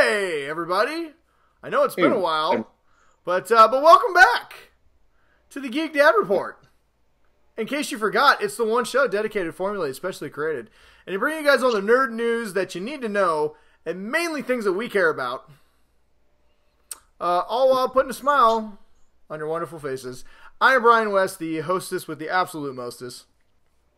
Hey, everybody! I know it's been a while, but welcome back to the Geek Dad Report. In case you forgot, it's the one show dedicated, formulated, specially created, and to bring you guys all the nerd news that you need to know, and mainly things that we care about, all while putting a smile on your wonderful faces. I am Brian West, the hostess with the absolute mostest.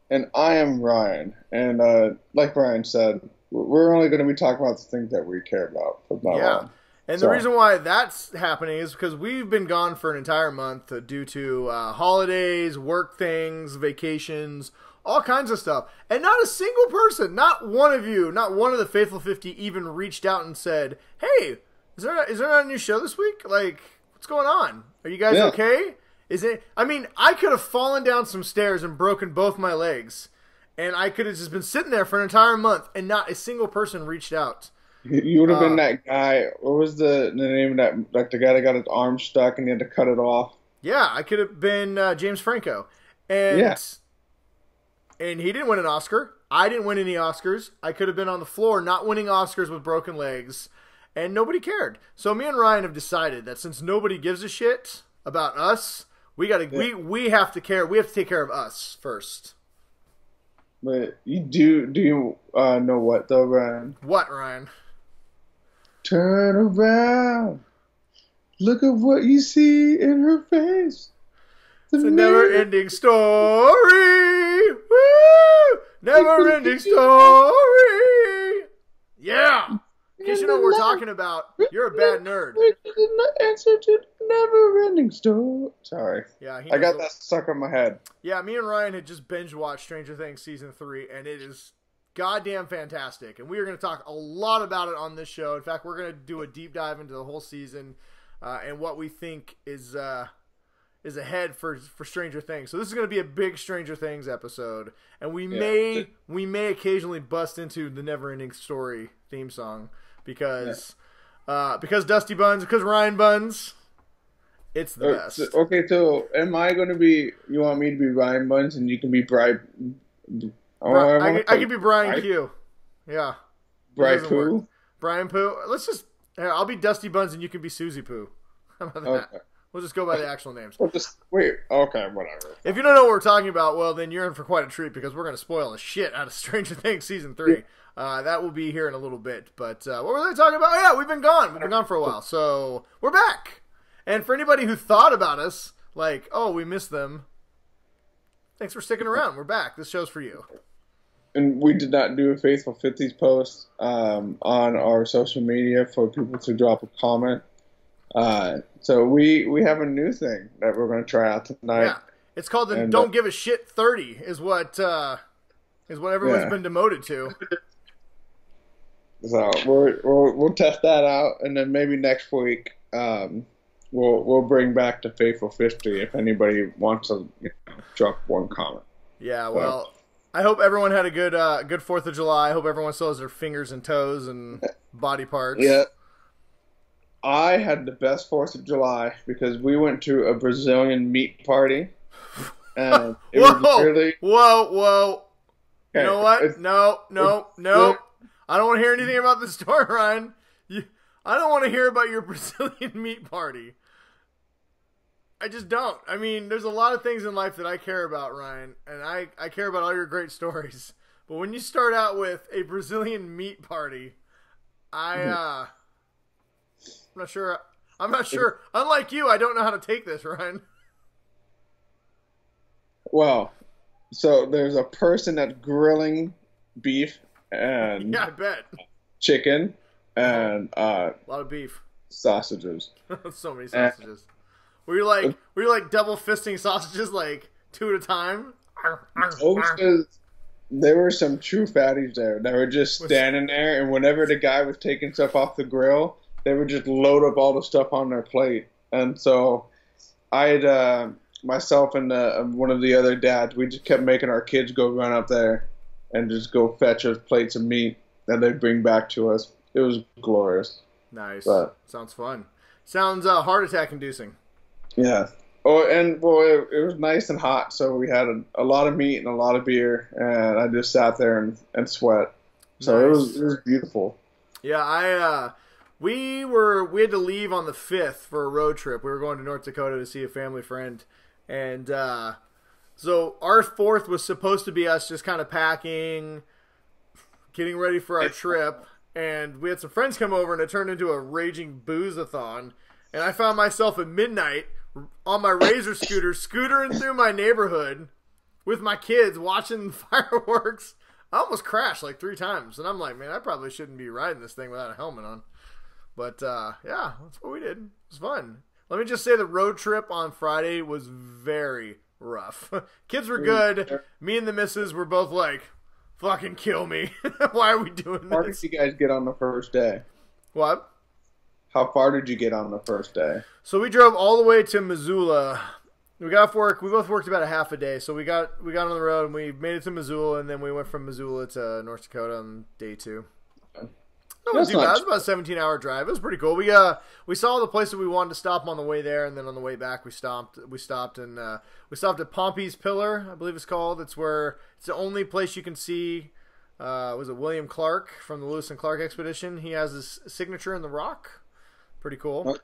And I am Ryan, and like Brian said, we're only going to be talking about the things that we care about from now on. And the reason why that's happening is because we've been gone for an entire month due to holidays, work things, vacations, all kinds of stuff. And not a single person, not one of you, not one of the Faithful 50 even reached out and said, hey, is there not a new show this week? Like, what's going on? Are you guys okay? I mean, I could have fallen down some stairs and broken both my legs. And I could have just been sitting there for an entire month and not a single person reached out. You would have been that guy. What was the name of that? Like the guy that got his arm stuck and he had to cut it off. Yeah, I could have been James Franco, and he didn't win an Oscar. I didn't win any Oscars. I could have been on the floor, not winning Oscars with broken legs, and nobody cared. So me and Ryan have decided that since nobody gives a shit about us, we have to care. We have to take care of us first. But you do you know what though, Ryan? What, Ryan? Turn around. Look at what you see in her face. It's a never-ending story. Woo! Never-ending story. Yeah. In case you know what we're talking about, you're a bad nerd. Answer to never-ending story. Sorry. Yeah, I got that stuck in my head. Yeah, me and Ryan had just binge-watched Stranger Things Season 3, and it is goddamn fantastic. And we are going to talk a lot about it on this show. In fact, we're going to do a deep dive into the whole season and what we think is ahead for Stranger Things. So this is going to be a big Stranger Things episode, and we may occasionally bust into the Never-Ending Story theme song because Dusty Buns, because Ryan Buns, it's the best. Okay, so am I going to be? You want me to be Ryan Buns, and you can be Brian? I could be Brian Q. Yeah. Brian Pooh? Brian Pooh. I'll be Dusty Buns and you can be Susie Pooh. How about that? Okay. We'll just go by the actual names. Okay, whatever. If you don't know what we're talking about, well, then you're in for quite a treat because we're going to spoil the shit out of Stranger Things Season 3. That will be here in a little bit. But what were they talking about? Yeah, we've been gone. We've been gone for a while. So we're back. And for anybody who thought about us, like, oh, we missed them, thanks for sticking around. We're back. This show's for you. And we did not do a Faithful 50s post on our social media for people to drop a comment. So we have a new thing that we're going to try out tonight. Yeah, it's called the Don't Give a Shit 30 is what everyone's been demoted to. So we'll test that out, and then maybe next week we'll bring back the Faithful 50 if anybody wants to drop one comment. Yeah, well, I hope everyone had a good 4th of July. I hope everyone still has their fingers and toes and body parts. Yeah. I had the best 4th of July because we went to a Brazilian meat party. And it was really... Whoa. Okay. You know what? No. I don't want to hear anything about the story, Ryan. I don't want to hear about your Brazilian meat party. I just don't. I mean, there's a lot of things in life that I care about, Ryan, and I care about all your great stories. But when you start out with a Brazilian meat party, I'm not sure. Unlike you, I don't know how to take this, Ryan. Well, so there's a person that's grilling beef and I bet chicken and a lot of beef, sausages. So many sausages. Were you like double fisting sausages like 2 at a time? There were some true fatties there that were just standing there, and whenever the guy was taking stuff off the grill, they would just load up all the stuff on their plate. And so I'd myself and one of the other dads, we just kept making our kids go run up there and just go fetch us plates of meat that they'd bring back to us. It was glorious. Nice. Sounds fun. Sounds heart attack inducing. Yeah. Oh, and it was nice and hot, so we had a lot of meat and a lot of beer, and I just sat there and sweat. So nice. It was beautiful. Yeah, We had to leave on the 5th for a road trip. We were going to North Dakota to see a family friend. And so our 4th was supposed to be us just kind of packing, getting ready for our trip. And we had some friends come over, and it turned into a raging booze-a-thon. And I found myself at midnight on my Razor scooter, scootering through my neighborhood with my kids watching fireworks. I almost crashed like 3 times. And I'm like, man, I probably shouldn't be riding this thing without a helmet on. But, yeah, that's what we did. It was fun. Let me just say the road trip on Friday was very rough. Kids were good. Me and the missus were both like, fucking kill me. Why are we doing this? How far did you guys get on the first day? What? How far did you get on the first day? So we drove all the way to Missoula. We got off work. We both worked about a half a day. So we got on the road, and we made it to Missoula, and then we went from Missoula to North Dakota on day 2. It wasn't too bad. It was about a 17-hour drive. It was pretty cool. We saw the place that we wanted to stop on the way there, and then on the way back we stopped at Pompey's Pillar, I believe it's called. It's the only place you can see. Was it William Clark from the Lewis and Clark expedition? He has his signature in the rock. Pretty cool. What?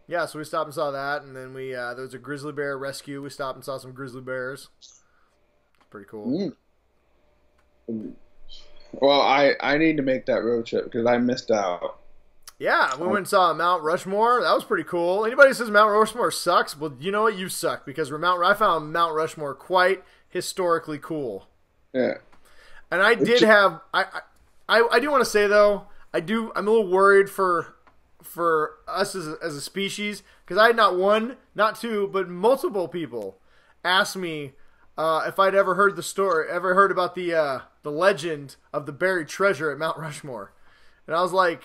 Yeah, so we stopped and saw that, and then there was a grizzly bear rescue. We stopped and saw some grizzly bears. Pretty cool. Well, I need to make that road trip because I missed out. Yeah, we went and saw Mount Rushmore. That was pretty cool. Anybody who says Mount Rushmore sucks, well, you know what? You suck because I found Mount Rushmore quite historically cool. Yeah. And I did have I do want to say though, I'm a little worried for us as a species because I had not one, not two, but multiple people ask me if I'd ever heard about the legend of the buried treasure at Mount Rushmore. And I was like,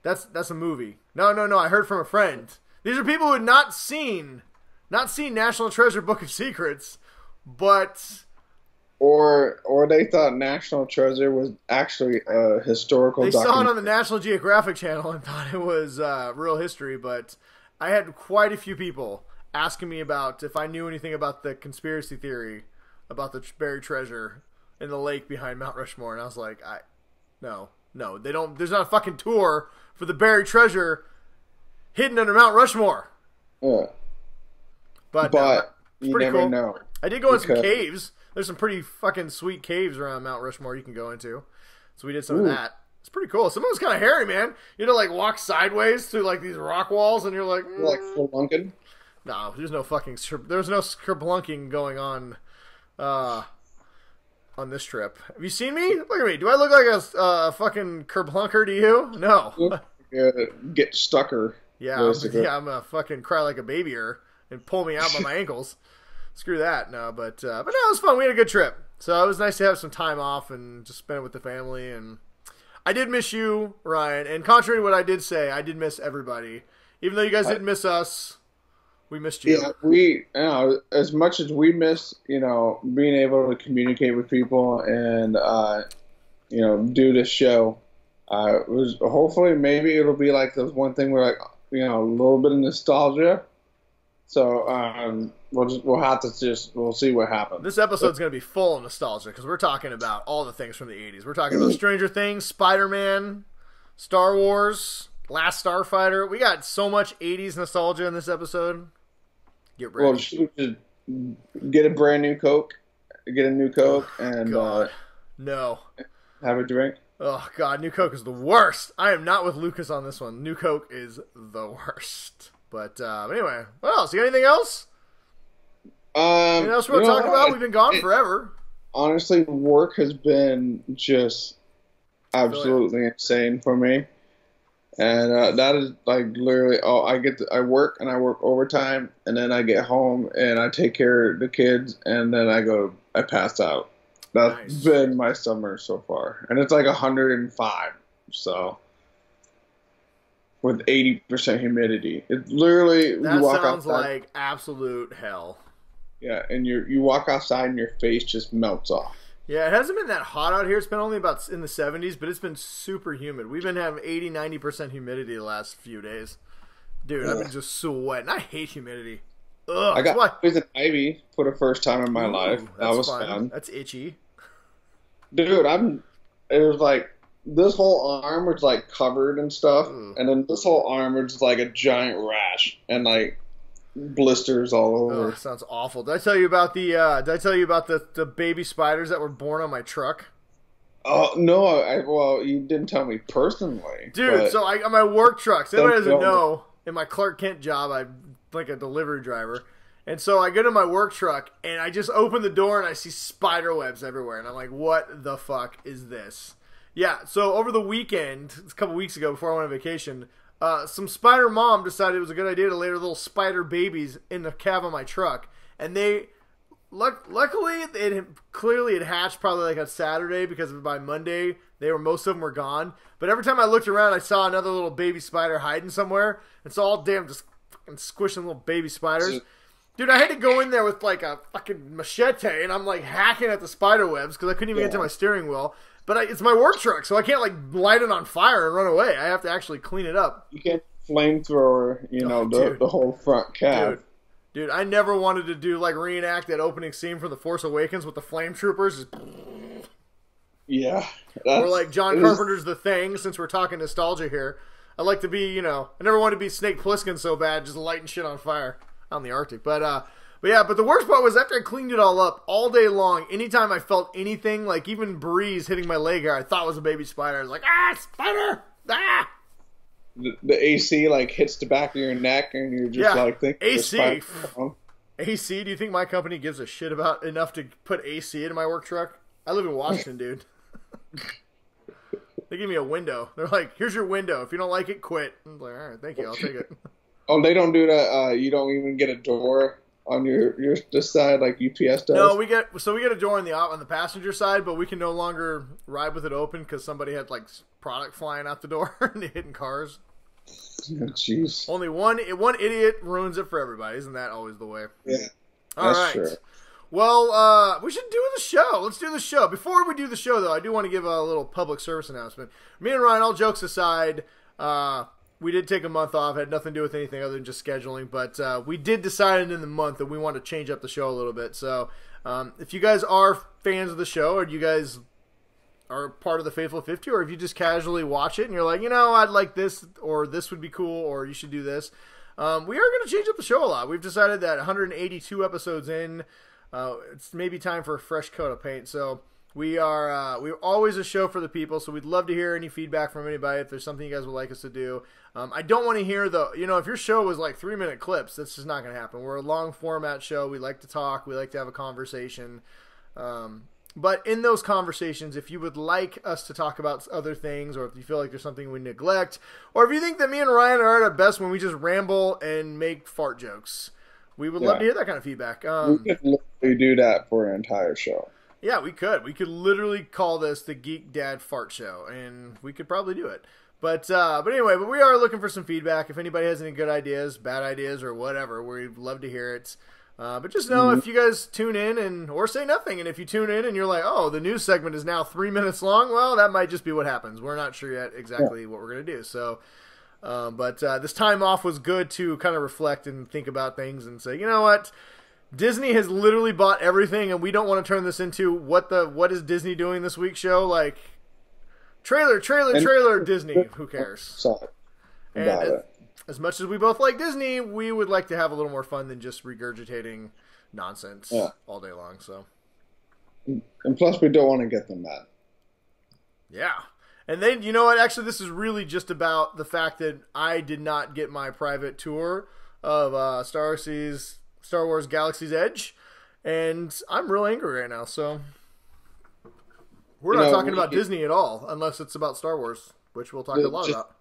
that's a movie. No, I heard from a friend. These are people who had not seen National Treasure Book of Secrets, but or they thought National Treasure was actually a historical documentary. They saw it on the National Geographic Channel and thought it was real history, but I had quite a few people asking me about if I knew anything about the conspiracy theory about the buried treasure in the lake behind Mount Rushmore, and I was like, no, they don't. There's not a fucking tour for the buried treasure hidden under Mount Rushmore. Yeah, but it's you pretty never cool. know. I did go in some caves. There's some pretty fucking sweet caves around Mount Rushmore you can go into. So we did some of that. It's pretty cool. Some of it's kind of hairy, man. You know, like walk sideways through like these rock walls, and you're like, like spelunking. No, there's no spelunking going on this trip. Have you seen me? Look at me. Do I look like a fucking kerplunker to you? No. Get stucker. Yeah, I'm a fucking cry like a babyer and pull me out by my ankles. Screw that. No, but no, it was fun. We had a good trip. So it was nice to have some time off and just spend it with the family. And I did miss you, Ryan. And contrary to what I did say, I did miss everybody. Even though you guys didn't miss us, we missed you. Yeah, as much as we miss, being able to communicate with people and, do this show, was hopefully maybe it'll be like this one thing where like, a little bit of nostalgia. So we'll see what happens. This episode's going to be full of nostalgia because we're talking about all the things from the 80s. We're talking about Stranger Things, Spider-Man, Star Wars, Last Starfighter. We got so much 80s nostalgia in this episode. Get ready. Well, should we just get a brand new Coke? Get a new Coke and no. Have a drink? Oh, God, new Coke is the worst. I am not with Lucas on this one. New Coke is the worst. But anyway, what else? You got anything else? Anything else we want to talk about? We've been gone forever. Honestly, work has been just absolutely insane for me. And that is like literally, I work and I work overtime, and then I get home and I take care of the kids, and then I pass out. That's been my summer so far. And it's like 105, so with 80% humidity. It literally, that sounds like absolute hell. Yeah, and you walk outside and your face just melts off. Yeah, it hasn't been that hot out here. It's been only about in the 70s, but it's been super humid. We've been having 80-90% humidity the last few days. Dude, I've been just sweating. I hate humidity. Ugh, I got poison ivy for the first time in my life. That was fun. That's itchy. Dude, it was like this whole arm was like covered and stuff, Ugh. and then this whole arm was like a giant rash and like blisters all over. Ugh, sounds awful. Did I tell you about the baby spiders that were born on my truck? Oh no! Well, you didn't tell me personally, dude. So on my work truck. So anybody doesn't Don't- know, in my Clark Kent job, I'm like a delivery driver, and so I get in my work truck and I just open the door and I see spider webs everywhere, and I'm like, "What the fuck is this?" Yeah. So over the weekend, a couple weeks ago, before I went on vacation, some spider mom decided it was a good idea to lay her little spider babies in the cab of my truck, and they. Luckily, it hatched probably like on Saturday because by Monday most of them were gone. But every time I looked around, I saw another little baby spider hiding somewhere. It's all damn just fucking squishing little baby spiders. Dude, I had to go in there with like a fucking machete, and I'm like hacking at the spider webs because I couldn't even get to my steering wheel. But it's my work truck, so I can't like light it on fire and run away. I have to actually clean it up. You can't flamethrower, the whole front cab. Dude, I never wanted to do like reenact that opening scene from The Force Awakens with the flame troopers. Yeah. Or like John Carpenter's The Thing, since we're talking nostalgia here. I'd like to be, I never wanted to be Snake Plissken so bad, just lighting shit on fire out in the Arctic. But the worst part was after I cleaned it all up all day long, anytime I felt anything, like even breeze hitting my leg here, I thought was a baby spider. I was like, spider! Ah! The AC like hits the back of your neck, and you're just like thinking. AC. Do you think my company gives a shit about enough to put AC into my work truck? I live in Washington, dude. They give me a window. They're like, "Here's your window. If you don't like it, quit." I'm like, "All right, thank you. I'll take it." Oh, they don't do that. You don't even get a door on your this side like UPS does. No, we get a door on the passenger side, but we can no longer ride with it open because somebody had like product flying out the door and hitting cars. Jeez. Only one idiot ruins it for everybody. Isn't that always the way? Yeah. All right. True. Well, we should do the show. Let's do the show. Before we do the show, though, I do want to give a little public service announcement. Me and Ryan, all jokes aside, we did take a month off. It had nothing to do with anything other than just scheduling. But we did decide in the month that we want to change up the show a little bit. So if you guys are fans of the show, or you guys are part of the Faithful 50, or if you just casually watch it and you're like, I'd like this, or this would be cool, or you should do this, we are going to change up the show a lot. We've decided that 182 episodes in, it's maybe time for a fresh coat of paint. So we're always a show for the people, so we'd love to hear any feedback from anybody if there's something you guys would like us to do. I don't want to hear if your show was like 3-minute clips, that's just not going to happen. We're a long format show. We like to talk. We like to have a conversation. But in those conversations, if you would like us to talk about other things, or if you feel like there's something we neglect, or if you think that me and Ryan are at our best when we just ramble and make fart jokes, we would love to hear that kind of feedback. We could literally do that for an entire show. Yeah, we could. We could literally call this the Geek Dad Fart Show, and we could probably do it. But anyway, we are looking for some feedback. If anybody has any good ideas, bad ideas, or whatever, we'd love to hear it. But just know if you guys tune in or say nothing, and if you tune in and you're like, oh, the news segment is now 3 minutes long, well, that might just be what happens. We're not sure yet exactly what we're going to do. So, but this time off was good to kind of reflect and think about things and say, you know what? Disney has literally bought everything, and we don't want to turn this into what is Disney doing this week show? Like, trailer, Disney. Who cares? Sorry about it. As much as we both like Disney, we would like to have a little more fun than just regurgitating nonsense all day long. So, and plus, we don't want to get them mad. Yeah. And then, you know what? Actually, this is really just about the fact that I did not get my private tour of Star Wars Galaxy's Edge, and I'm real angry right now. So, we're not talking about Disney at all, unless it's about Star Wars, which we'll talk a lot about.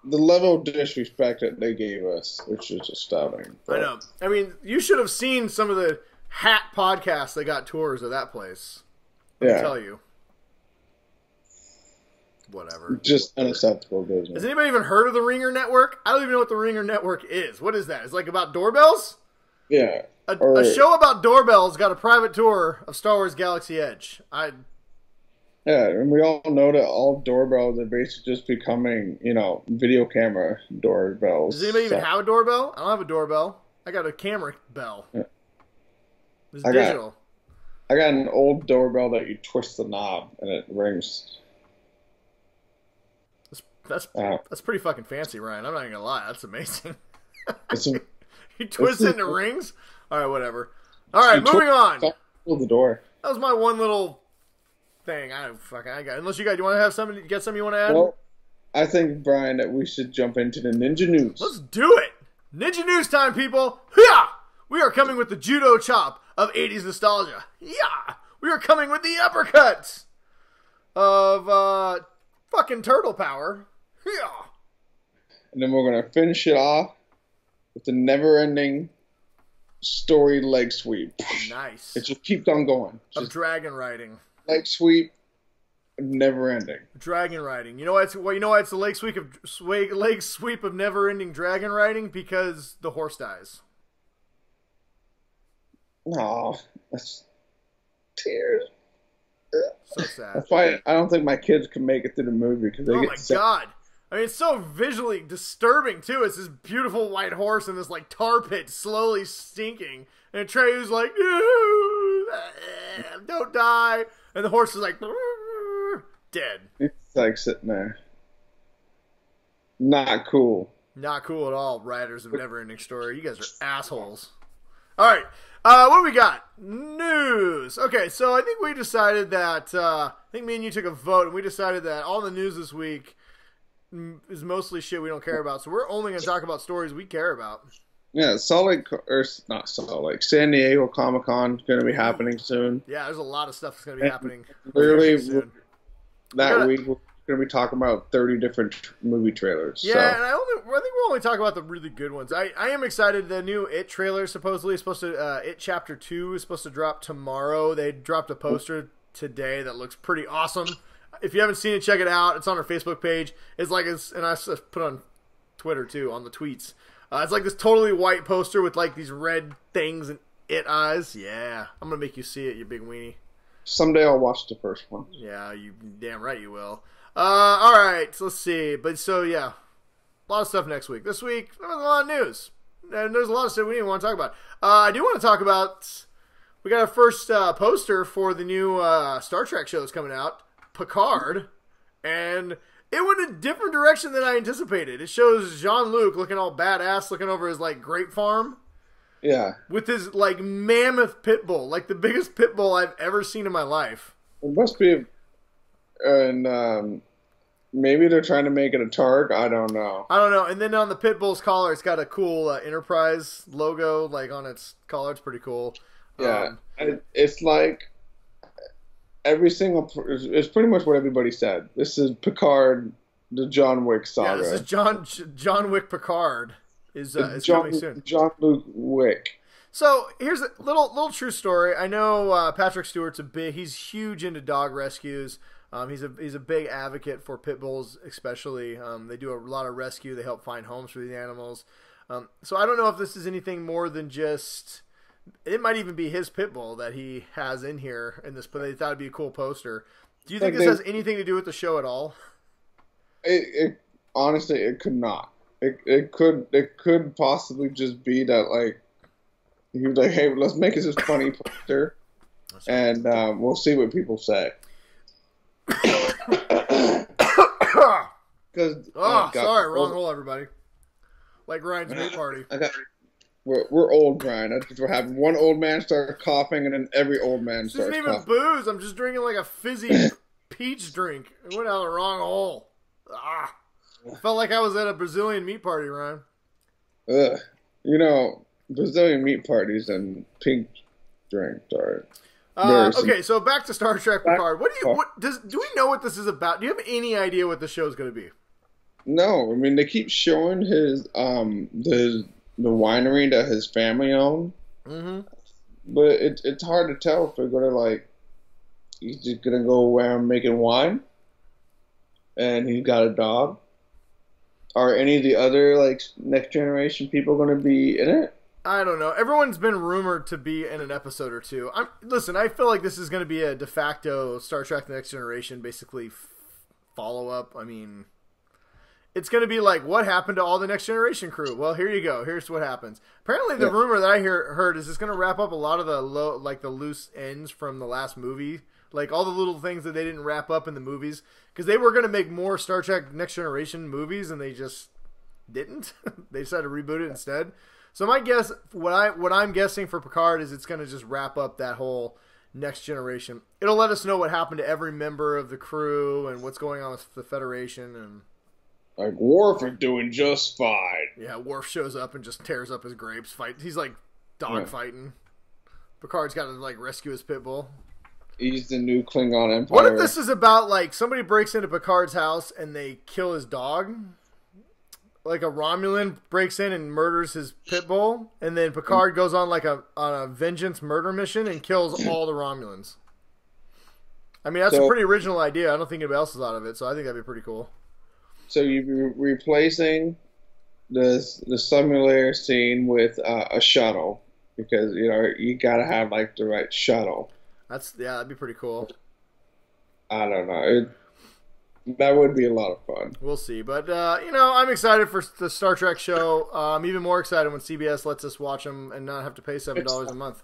The level of disrespect that they gave us, which is astounding. I know. I mean, you should have seen some of the hat podcasts that got tours of that place. Let me tell you. Whatever. Just unacceptable business. Has anybody even heard of the Ringer Network? I don't even know what the Ringer Network is. What is that? It's like about doorbells? Yeah. A show about doorbells got a private tour of Star Wars Galaxy Edge. Yeah, and we all know that all doorbells are basically just becoming, video camera doorbells. Does anybody even have a doorbell? I don't have a doorbell. I got a camera bell. Yeah. It's digital. I got an old doorbell that you twist the knob and it rings. That's pretty fucking fancy, Ryan. I'm not gonna lie. That's amazing. It's a, He twists it into rings. All right, whatever. All right, moving on. The door. That was my one little thing. I got. Unless you guys, you want to have something? Get something you want to add? Well, I think, Brian, that we should jump into the Ninja News. Let's do it. Ninja News time, people. Yeah, we are coming with the judo chop of 80s nostalgia. Yeah, we are coming with the uppercuts of fucking turtle power. Yeah. And then we're gonna finish it off with the never-ending story leg sweep. Nice. It just keeps on going. Of dragon riding. Leg sweep, never ending. Dragon riding. You know why it's the leg sweep of never ending dragon riding? Because the horse dies. Oh, that's tears. So sad. That's why I don't think my kids can make it through the movie because they Oh get my sick. god. I mean, it's so visually disturbing, too. It's this beautiful white horse in this, like, tar pit slowly sinking. And Trey's like, don't die. And the horse is like, dead. It's like sitting there. Not cool. Not cool at all, writers of Neverending Story. You guys are assholes. All right. What do we got? News. Okay, so I think we decided that, I think me and you took a vote, and we decided that all the news this week is mostly shit we don't care about. So we're only going to talk about stories we care about. Yeah, San Diego Comic-Con is going to be happening soon. Yeah, there's a lot of stuff that's going to be happening. Literally, soon. that week we're going to be talking about 30 different movie trailers. Yeah, so. and I think we'll only talk about the really good ones. I am excited. The new It trailer supposedly is supposed to, It Chapter 2 is supposed to drop tomorrow. They dropped a poster today that looks pretty awesome. If you haven't seen it, check it out. It's on our Facebook page. And I put on Twitter too, on the tweets. It's like this totally white poster with like these red things and it eyes. Yeah, I'm gonna make you see it, you big weenie. Someday I'll watch the first one. Yeah, you damn right you will. All right, so let's see. But so yeah, a lot of stuff next week. This week, there's a lot of news, and there's a lot of stuff we didn't want to talk about. I do want to talk about. We got our first poster for the new Star Trek show that's coming out. Picard, and it went a different direction than I anticipated. It shows Jean-Luc looking all badass, looking over his like grape farm. Yeah. With his like mammoth pit bull, like the biggest pit bull I've ever seen in my life. It must be, and maybe they're trying to make it a Targ. I don't know. And then on the pit bull's collar, it's got a cool Enterprise logo like on its collar. It's pretty cool. Yeah, it's like. It's pretty much what everybody said. This is Picard, the John Wick saga. Yeah, this is John Wick Picard is coming soon. Jean-Luc Wick. So here's a little true story. I know Patrick Stewart's he's huge into dog rescues. He's a big advocate for pit bulls, especially. They do a lot of rescue. They help find homes for these animals. So I don't know if this is anything more than just. It might even be his pit bull that he has in here in this, but they thought it'd be a cool poster. Do you think this has anything to do with the show at all? It honestly, it could not. It could possibly just be that like he was like, hey, let's make this funny poster, and we'll see what people say. Because sorry, wrong hole, everybody. Like Ryan's meat party. We're old, Brian. We're having one old man start coughing, and then every old man starts coughing. This isn't even booze. I'm just drinking like a fizzy peach drink. It went down the wrong hole. I felt like I was at a Brazilian meat party, Ryan. Ugh. You know, Brazilian meat parties and pink drinks are... okay, so back to Star Trek Picard. Do we know what this is about? Do you have any idea what the show's going to be? No, I mean, they keep showing his the winery that his family owned. Mm-hmm. But it's hard to tell if they're going to, like, he's just going to go around making wine, and he's got a dog. Are any of the other, like, Next Generation people going to be in it? I don't know. Everyone's been rumored to be in an episode or two. Listen, I feel like this is going to be a de facto Star Trek The Next Generation, basically, follow-up. I mean... It's going to be like, what happened to all the Next Generation crew? Well, here you go. Here's what happens. Apparently, the rumor that I heard is it's going to wrap up a lot of the loose ends from the last movie, Like all the little things that they didn't wrap up in the movies, because they were going to make more Star Trek Next Generation movies, and they just didn't. They decided to reboot it instead. So my guess, what I'm guessing for Picard is it's going to just wrap up that whole Next Generation. It'll let us know what happened to every member of the crew and what's going on with the Federation. And like Worf is doing just fine. Yeah, Worf shows up and just tears up his grapes. He's like dog fighting. Picard's got to like rescue his pit bull. He's the new Klingon Empire. What if this is about like somebody breaks into Picard's house and they kill his dog? Like a Romulan breaks in and murders his pit bull, and then Picard goes on like on a vengeance murder mission and kills all the Romulans. I mean, that's a pretty original idea. I don't think anybody else is out of it, so I think that'd be pretty cool. So you're replacing the simulator scene with a shuttle, because you gotta have like the right shuttle. That'd be pretty cool. I don't know. That would be a lot of fun. We'll see. But, I'm excited for the Star Trek show. I'm even more excited when CBS lets us watch them and not have to pay $7 a month.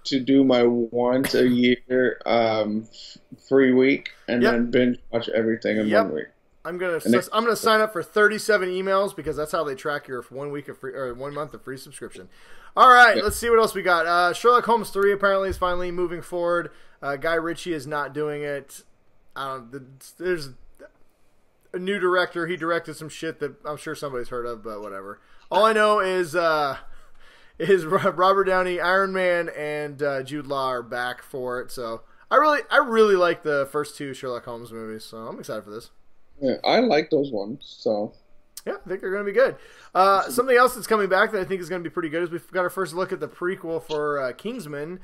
To do my once a year free week and then binge watch everything in 1 week. I'm gonna sign up for 37 emails because that's how they track your 1 week of free or 1 month of free subscription. All right, let's see what else we got. Sherlock Holmes 3 apparently is finally moving forward. Guy Ritchie is not doing it. There's a new director. He directed some shit that I'm sure somebody's heard of, but whatever. All I know is Robert Downey, Iron Man, and Jude Law are back for it. So I really like the first two Sherlock Holmes movies. So I'm excited for this. Yeah, I like those ones. So yeah, I think they're going to be good. Something else that's coming back that I think is going to be pretty good is we've got our first look at the prequel for Kingsman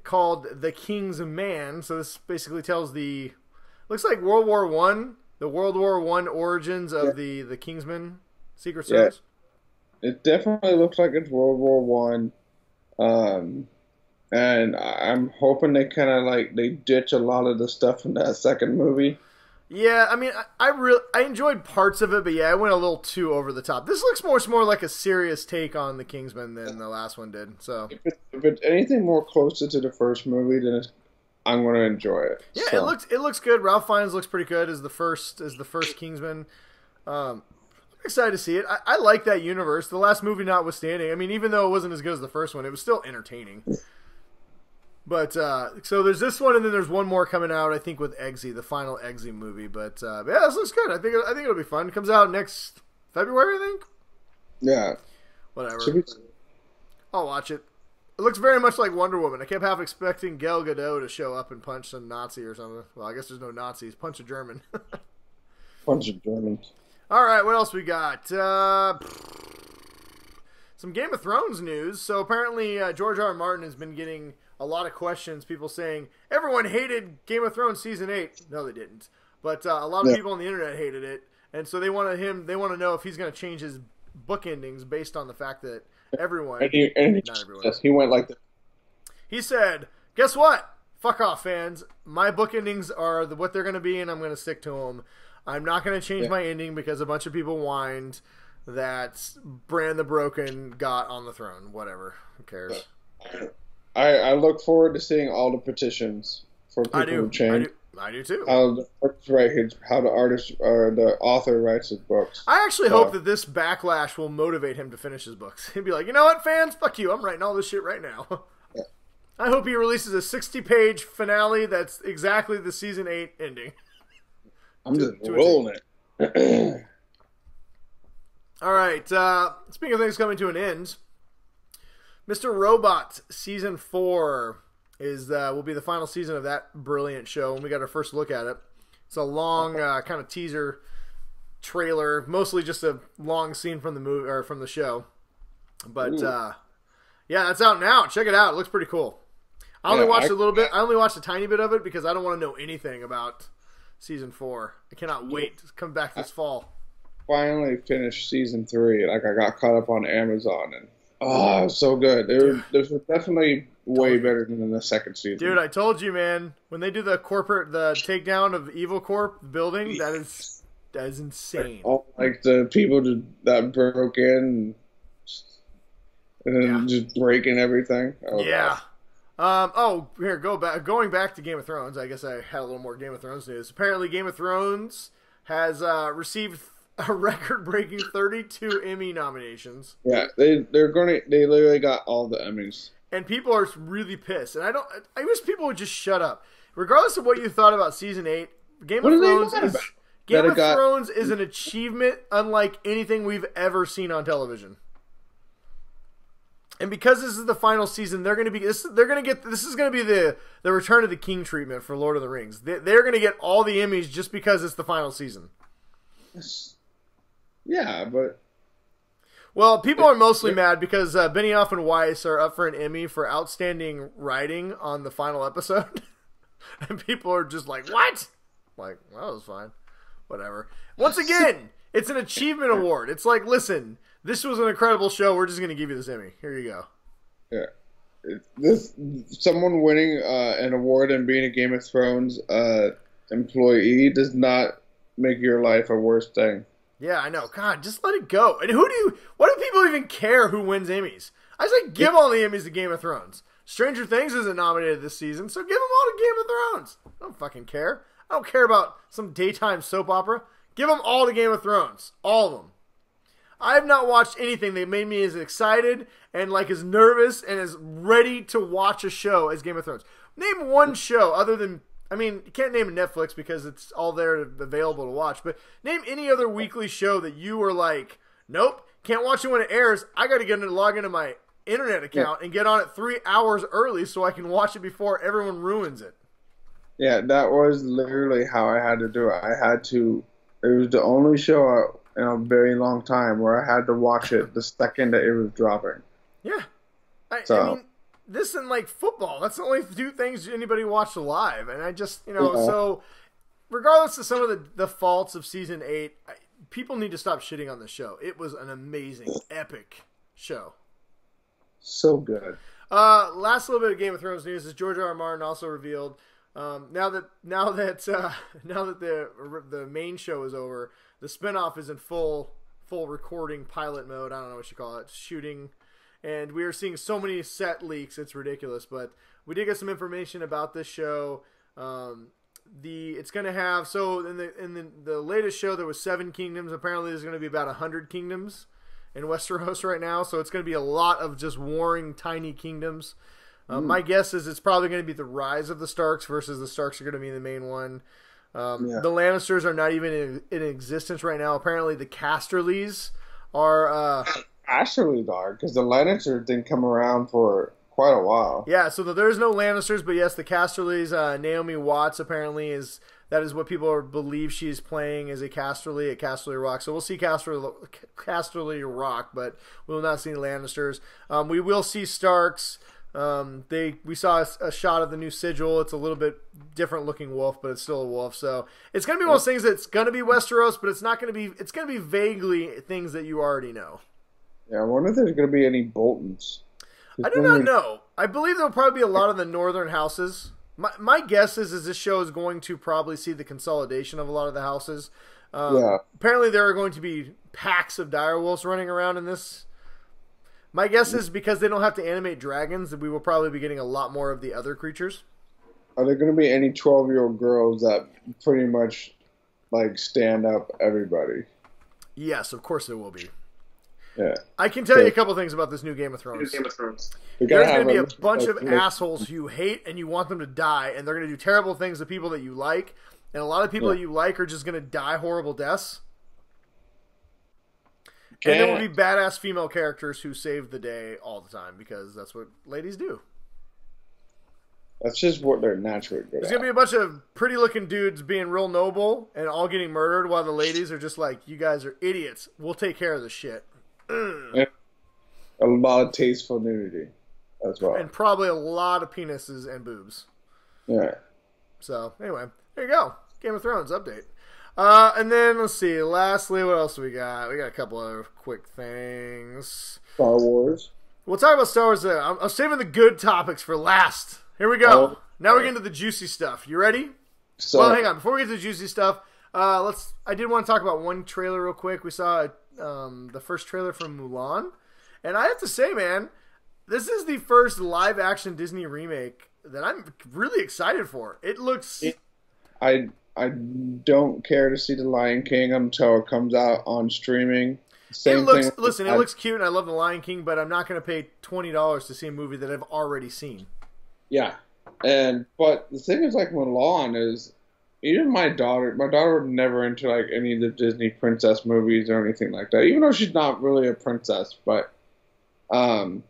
called The King's Man. So this basically tells looks like World War I. The World War I origins of the Kingsman Secret Service. Yeah. It definitely looks like it's World War One, and I'm hoping they kind of they ditch a lot of the stuff in that second movie. Yeah, I mean, I enjoyed parts of it, but yeah, it went a little too over the top. This looks more like a serious take on the Kingsman than the last one did. So if it's anything more closer to the first movie, then I'm going to enjoy it. Yeah, so. It looks good. Ralph Fiennes looks pretty good as the first Kingsman. I'm excited to see it. I like that universe. The last movie notwithstanding. I mean, even though it wasn't as good as the first one, it was still entertaining. But so there's this one, and then there's one more coming out. I think with Eggsy, the final Eggsy movie. But yeah, this looks good. I think it'll be fun. It comes out next February, I think. Yeah. Whatever. I'll watch it. It looks very much like Wonder Woman. I kept half expecting Gal Gadot to show up and punch some Nazi or something. Well, I guess there's no Nazis. Punch a German. Punch a German. All right, what else we got? Some Game of Thrones news. So apparently George R. R. Martin has been getting a lot of questions. People saying, everyone hated Game of Thrones Season 8. No, they didn't. But a lot of people on the internet hated it. And so they want to know if he's going to change his book endings based on the fact that everyone, not everyone. Yes, he went like that. He said, guess what? Fuck off, fans. My book endings are what they're going to be, and I'm going to stick to them. I'm not going to change my ending because a bunch of people whined that Bran the Broken got on the throne. Whatever. Who cares? I look forward to seeing all the petitions for people to change. I do too. How the artist or the author writes his books. I actually hope that this backlash will motivate him to finish his books. He'd be like, you know what, fans? Fuck you. I'm writing all this shit right now. Yeah. I hope he releases a 60-page finale that's exactly the Season 8 ending. I'm just rolling it. All right. Speaking of things coming to an end, Mr. Robot Season 4 will be the final season of that brilliant show, and we got our first look at it. It's a long kind of teaser trailer, mostly just a long scene from the movie or from the show. But yeah, that's out now. Check it out. It looks pretty cool. I only watched a little bit. I only watched a tiny bit of it because I don't want to know anything about Season 4. I cannot wait to come back this fall. Finally finished Season 3. I got caught up on Amazon, and it was so good. There's definitely way better than the second season. Dude, I told you, man. When they do the takedown of Evil Corp building, that is insane. All, the people that broke in and then just breaking everything. Yeah. Going back to Game of Thrones, I guess I had a little more Game of Thrones news. Apparently, Game of Thrones has received a record-breaking 32 Emmy nominations. Yeah, they literally got all the Emmys. And people are really pissed. And I wish people would just shut up. Regardless of what you thought about season 8, Game of Thrones is an achievement unlike anything we've ever seen on television. And because this is the final season, this is going to be the Return of the King treatment for Lord of the Rings. They're going to get all the Emmys just because it's the final season. Yeah, but well, people are mostly mad because Benioff and Weiss are up for an Emmy for outstanding writing on the final episode, and people are just like, "What?" Like, well, that was fine, whatever. Once again, it's an achievement award. It's like, listen. This was an incredible show. We're just going to give you this Emmy. Here you go. Yeah. Someone winning an award and being a Game of Thrones employee does not make your life a worse thing. Yeah, I know. God, just let it go. And what do people even care who wins Emmys? I say give all the Emmys to Game of Thrones. Stranger Things isn't nominated this season, so give them all to Game of Thrones. I don't fucking care. I don't care about some daytime soap opera. Give them all to Game of Thrones. All of them. I have not watched anything that made me as excited and like as nervous and as ready to watch a show as Game of Thrones. Name one show other than, I mean, you can't name Netflix because it's all there available to watch, but name any other weekly show that you were like, nope, can't watch it when it airs. I got to log into my internet account and get on it 3 hours early so I can watch it before everyone ruins it. Yeah, that was literally how I had to do it. It was the only show in a very long time where I had to watch it the second that it was dropping. Yeah. I mean, this and like football, that's the only two things anybody watched live. And I just, so regardless of some of the faults of season 8, people need to stop shitting on the show. It was an amazing, epic show. So good. Last little bit of Game of Thrones news is George R. R. Martin also revealed now that the main show is over, the spinoff is in full recording pilot mode. I don't know what you call it, shooting, and we are seeing so many set leaks. It's ridiculous, but we did get some information about this show. It's going to have in the latest show there was 7 kingdoms. Apparently, there's going to be about 100 kingdoms in Westeros right now, so it's going to be a lot of just warring tiny kingdoms. My guess is it's probably going to be the rise of the Starks versus the Starks are going to be the main one. The Lannisters are not even in existence right now. Apparently, the Casterlys are. Casterlys are, because the Lannisters didn't come around for quite a while. Yeah, so there's no Lannisters, but yes, the Casterlys. Naomi Watts apparently is what people believe she's playing as a Casterly at Casterly Rock. So we'll see Casterly Rock, but we will not see the Lannisters. We will see Starks. We saw a shot of the new sigil. It's a little bit different looking wolf, but it's still a wolf. So it's going to be one of those things that's going to be Westeros, but it's not going to be. It's going to be vaguely things that you already know. Yeah, I wonder if there's going to be any Boltons. I do not know. I believe there'll probably be a lot of the northern houses. My guess is this show is going to probably see the consolidation of a lot of the houses. Apparently, there are going to be packs of direwolves running around in this. My guess is because they don't have to animate dragons, that we will probably be getting a lot more of the other creatures. Are there going to be any 12-year-old girls that pretty much like stand up everybody? Yes, of course there will be. Yeah. I can tell you a couple things about this new Game of Thrones. There's going to be a bunch of assholes who you hate and you want them to die, and they're going to do terrible things to people that you like, and a lot of people that you like are just going to die horrible deaths. And there will be badass female characters who save the day all the time because that's what ladies do. That's just what they're naturally good at. There's going to be a bunch of pretty-looking dudes being real noble and all getting murdered while the ladies are just like, you guys are idiots. We'll take care of this shit. Yeah. A lot of tasteful nudity as well. And probably a lot of penises and boobs. Yeah. So, anyway, there you go. Game of Thrones update. And then, let's see, lastly, what else we got? We got a couple other quick things. Star Wars. We'll talk about Star Wars. I'm saving the good topics for last. Here we go. Now we're getting to the juicy stuff. You ready? Well, hang on. Before we get to the juicy stuff, I did want to talk about one trailer real quick. We saw the first trailer from Mulan. And I have to say, man, this is the first live-action Disney remake that I'm really excited for. It looks... I don't care to see The Lion King until it comes out on streaming. Same thing. Listen, it looks cute, and I love The Lion King, but I'm not going to pay $20 to see a movie that I've already seen. Yeah, but the thing is, like Mulan is, even my daughter was never into like any of the Disney princess movies or anything like that. Even though she's not really a princess, but no,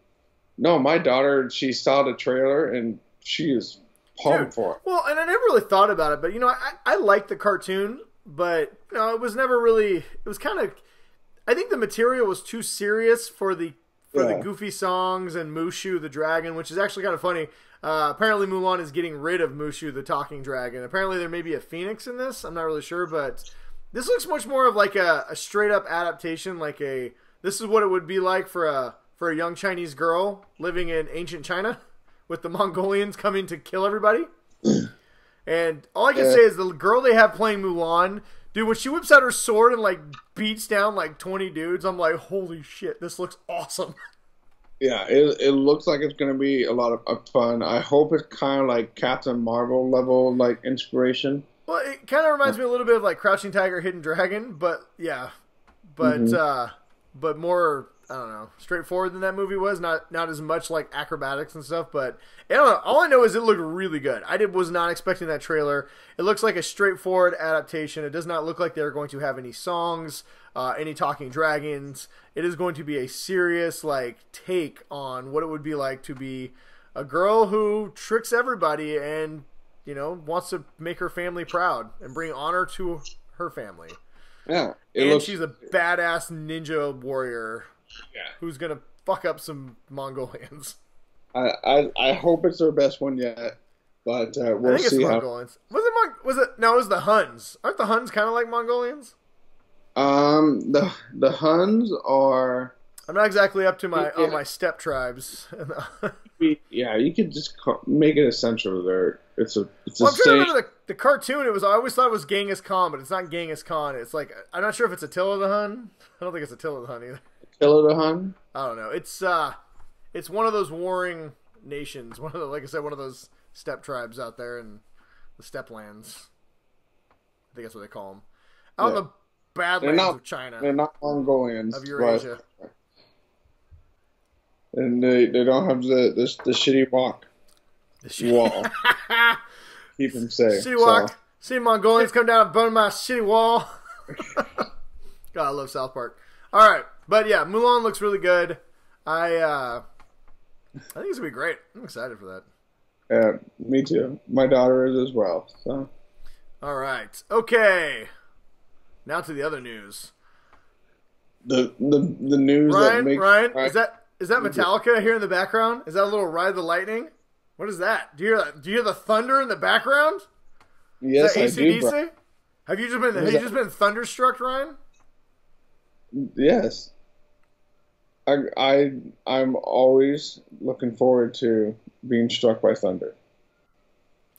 my daughter, she saw the trailer and she is pumped for it. Well, and I never really thought about it, but you know, I like the cartoon, but you know, it was never really. It was kind of. I think the material was too serious for the goofy songs and Mushu the dragon, which is actually kind of funny. Apparently, Mulan is getting rid of Mushu the talking dragon. Apparently, there may be a phoenix in this. I'm not really sure, but this looks much more of like a straight up adaptation. Like this is what it would be like for a young Chinese girl living in ancient China, with the Mongolians coming to kill everybody. And all I can say is the girl they have playing Mulan, dude, when she whips out her sword and like beats down like 20 dudes, I'm like, holy shit, this looks awesome. Yeah, it looks like it's going to be a lot of fun. I hope it's kind of like Captain Marvel level like inspiration. Well, it kind of reminds me a little bit of like Crouching Tiger, Hidden Dragon, but yeah, but more, I don't know, straightforward than that movie was. Not as much like acrobatics and stuff, but I don't know. All I know is it looked really good. I was not expecting that trailer. It looks like a straightforward adaptation. It does not look like they're going to have any songs, any talking dragons. It is going to be a serious like take on what it would be like to be a girl who tricks everybody and, you know, wants to make her family proud and bring honor to her family. Yeah, she's a badass ninja warrior. Yeah. Who's gonna fuck up some Mongolians? I hope it's their best one yet, but we'll see. I think it's Mongolians. Was it? No, it was the Huns. Aren't the Huns kind of like Mongolians? The Huns are. I'm not exactly up to my step tribes. Yeah, you could just make it essential there. It's a. I'm trying to remember the cartoon. I always thought it was Genghis Khan, but it's not Genghis Khan. It's like, I'm not sure if it's Attila the Hun. I don't think it's Attila the Hun either. Attila the Hun? I don't know. It's one of those warring nations. Like I said, one of those steppe tribes out there in the steppe lands. I think that's what they call them. Out in the badlands of China. They're not Mongolians. Of Eurasia. And they don't have the shitty walk. The shitty wall. Keep them safe. Shitty walk. See Mongolians come down and burn my shitty wall. God, I love South Park. All right, but yeah, Mulan looks really good. I think it's gonna be great. I'm excited for that. Yeah, me too. My daughter is as well. So. All right. Okay. Now to the other news. The news Ryan, that makes Ryan, is that Metallica here in the background? Is that a little Ride the Lightning? What is that? Do you hear the thunder in the background? Yes, is that AC/DC? I do. Have you just been thunderstruck, Ryan? Yes. I'm always looking forward to being struck by thunder.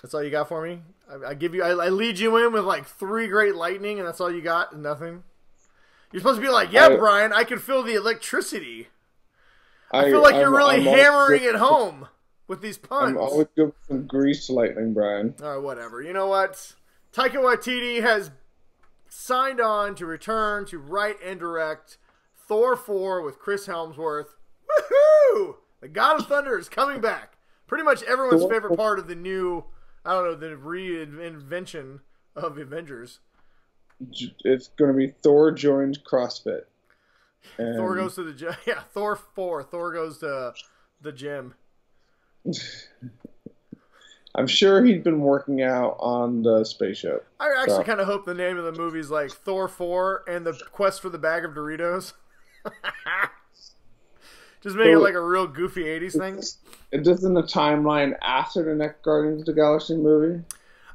That's all you got for me? I lead you in with like 3 great lightning, and that's all you got? Nothing? You're supposed to be like, yeah, Brian, I can feel the electricity. I feel like you're really hammering it home with these puns. I'm always good with some grease lightning, Brian. All right, whatever. You know what? Taika Waititi has signed on to return to write and direct Thor 4 with Chris Hemsworth. Woohoo! The God of Thunder is coming back. Pretty much everyone's favorite part of the new, I don't know, the reinvention of Avengers. It's going to be Thor joins CrossFit. And Thor goes to the gym. Yeah, Thor 4. Thor goes to the gym. I'm sure he's been working out on the spaceship. I actually kind of hope the name of the movie is like Thor 4 and the Quest for the Bag of Doritos. Just make it like a real goofy 80s thing. It does in the timeline after the next Guardians of the Galaxy movie?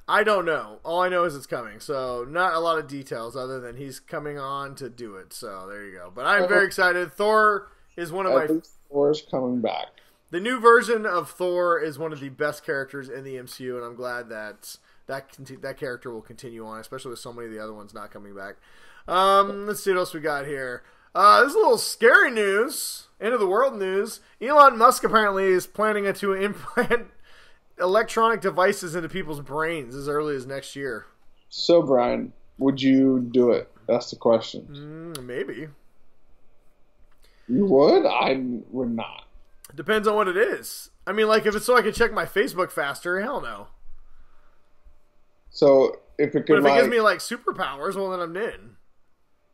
I don't know. All I know is it's coming. So not a lot of details other than he's coming on to do it. So there you go. But I'm very excited. Thor is one of my... Thor's coming back. The new version of Thor is one of the best characters in the MCU, and I'm glad that character will continue on, especially with so many of the other ones not coming back. Let's see what else we got here. This is a little scary news. End of the world news. Elon Musk apparently is planning to implant electronic devices into people's brains as early as next year. So, Brian, would you do it? That's the question. Maybe. You would? I would not. Depends on what it is. I mean, like, if it's so I can check my Facebook faster, hell no. So, if it could, but if it gives me, like, superpowers, well, then I'm in.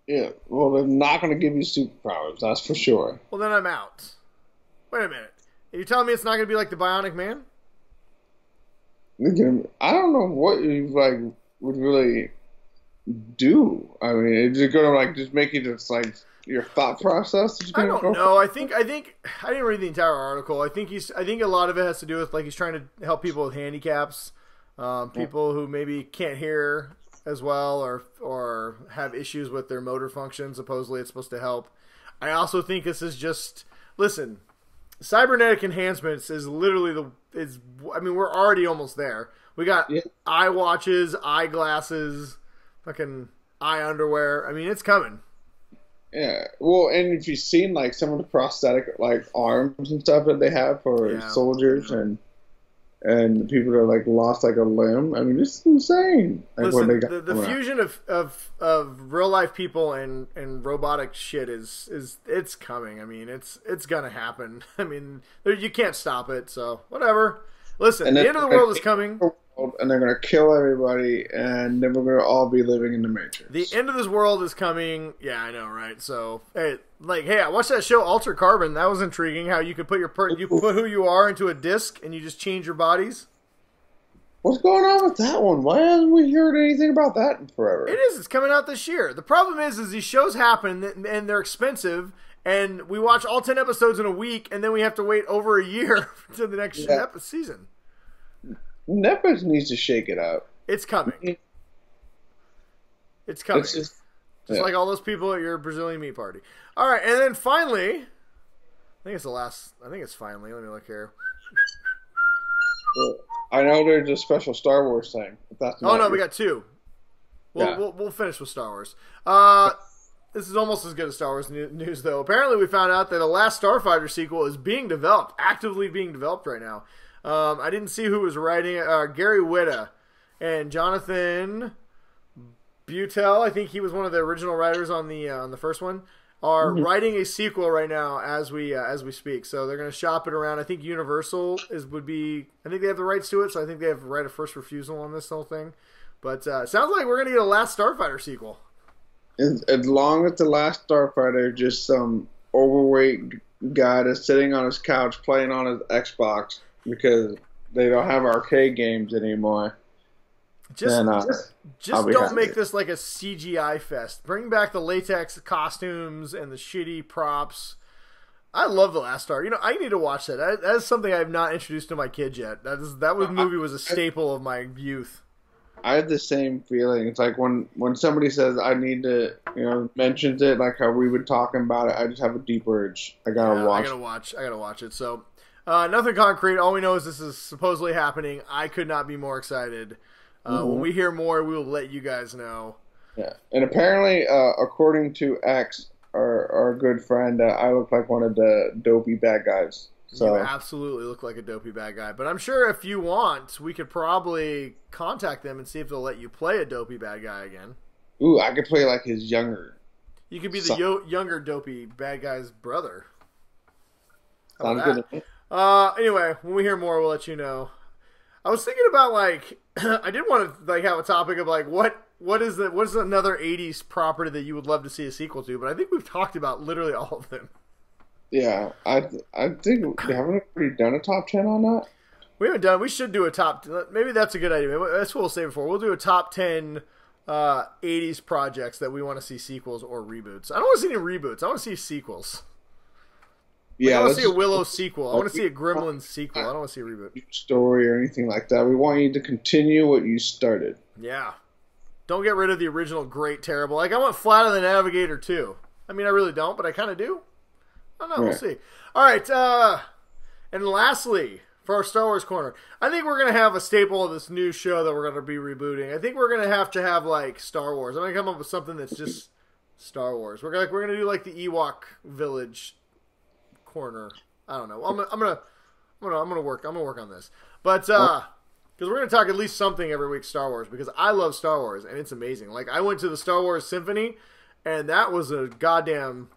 Yeah, well, they're not going to give you superpowers, that's for sure. Well, then I'm out. Wait a minute. Are you telling me it's not going to be like the Bionic Man? I don't know what you, like, would really do. I mean, is it going to, like, just make you just, like, your thought process? I don't know. I think I didn't read the entire article. I think a lot of it has to do with, like, he's trying to help people with handicaps, people who maybe can't hear as well or have issues with their motor function. Supposedly it's supposed to help. I also think this is just, listen, cybernetic enhancements is literally we're already almost there. We got eye watches, eyeglasses, fucking eye underwear. I mean, it's coming. Yeah, well, and if you've seen, like, some of the prosthetic, like, arms and stuff that they have for soldiers and people that, like, lost, like, a limb, I mean, it's insane. Like, listen, what they got the fusion of real life people and robotic shit is it's coming. I mean, it's gonna happen. I mean, you can't stop it. So whatever. Listen, the end of the world is coming. And they're going to kill everybody, and then we're going to all be living in the Matrix. The end of this world is coming. Yeah, I know, right? So, hey, I watched that show Altered Carbon. That was intriguing. How you could put put who you are into a disc, and you just change your bodies. What's going on with that one? Why haven't we heard anything about that in forever? It is. It's coming out this year. The problem is these shows happen, and they're expensive, and we watch all 10 episodes in a week, and then we have to wait over a year to the next season. Netflix needs to shake it up. It's coming. It's coming. Just like all those people at your Brazilian meat party. All right, and then finally, I think it's finally. Let me look here. I know there's a special Star Wars thing. If that's we got two. We'll finish with Star Wars. This is almost as good as Star Wars news, though. Apparently, we found out that the Last Starfighter sequel is being developed, actively being developed right now. I didn't see who was writing it. Gary Whitta and Jonathan Butel, I think he was one of the original writers on the first one, are writing a sequel right now as we speak. So they're going to shop it around. I think Universal I think they have the rights to it, so I think they have right of first refusal on this whole thing. But it sounds like we're going to get a Last Starfighter sequel. As long as the Last Starfighter just some overweight guy that's sitting on his couch playing on his Xbox because they don't have arcade games anymore. Just don't make this like a CGI fest. Bring back the latex costumes and the shitty props. I love The Last Star. I need to watch that. That is something I have not introduced to my kids yet. That movie was a staple of my youth. I had the same feeling. It's like when somebody says I need to, mentions it, like how we've been talking about it, I just have a deep urge. I gotta watch it. So, nothing concrete. All we know is this is supposedly happening. I could not be more excited. When we hear more, we will let you guys know. Yeah, and apparently, according to X, our good friend, I look like one of the dopey bad guys. So. You absolutely look like a dopey bad guy. But I'm sure if you want, we could probably contact them and see if they'll let you play a dopey bad guy again. Ooh, I could play like his younger. You could be the younger dopey bad guy's brother. Sounds good. Anyway, when we hear more, we'll let you know. I was thinking about I did want to have a topic of what is another 80s property that you would love to see a sequel to, but I think we've talked about literally all of them. Yeah, I think we haven't already done a top 10 on that. We haven't done. We should do a top. Maybe that's a good idea. That's what we'll save it for. We'll do a top 10 80s projects that we want to see sequels or reboots. I don't want to see any reboots. I want to see sequels. I want to see a Willow sequel. I want to see a Gremlins sequel. I don't want to see a reboot. Story or anything like that. We want you to continue what you started. Yeah. Don't get rid of the original great, terrible. I want Flight of the Navigator too. I mean, I really don't, but I kind of do. I don't know. We'll see. All right. And lastly, for our Star Wars corner, I think we're going to have a staple of this new show that we're going to be rebooting. I think we're going to have Star Wars. I'm going to come up with something that's just Star Wars. We're gonna do like the Ewok village corner. I don't know. I'm gonna work on this. But because we're gonna talk at least something every week Star Wars, because I love Star Wars and it's amazing. Like, I went to the Star Wars Symphony, and that was a goddamn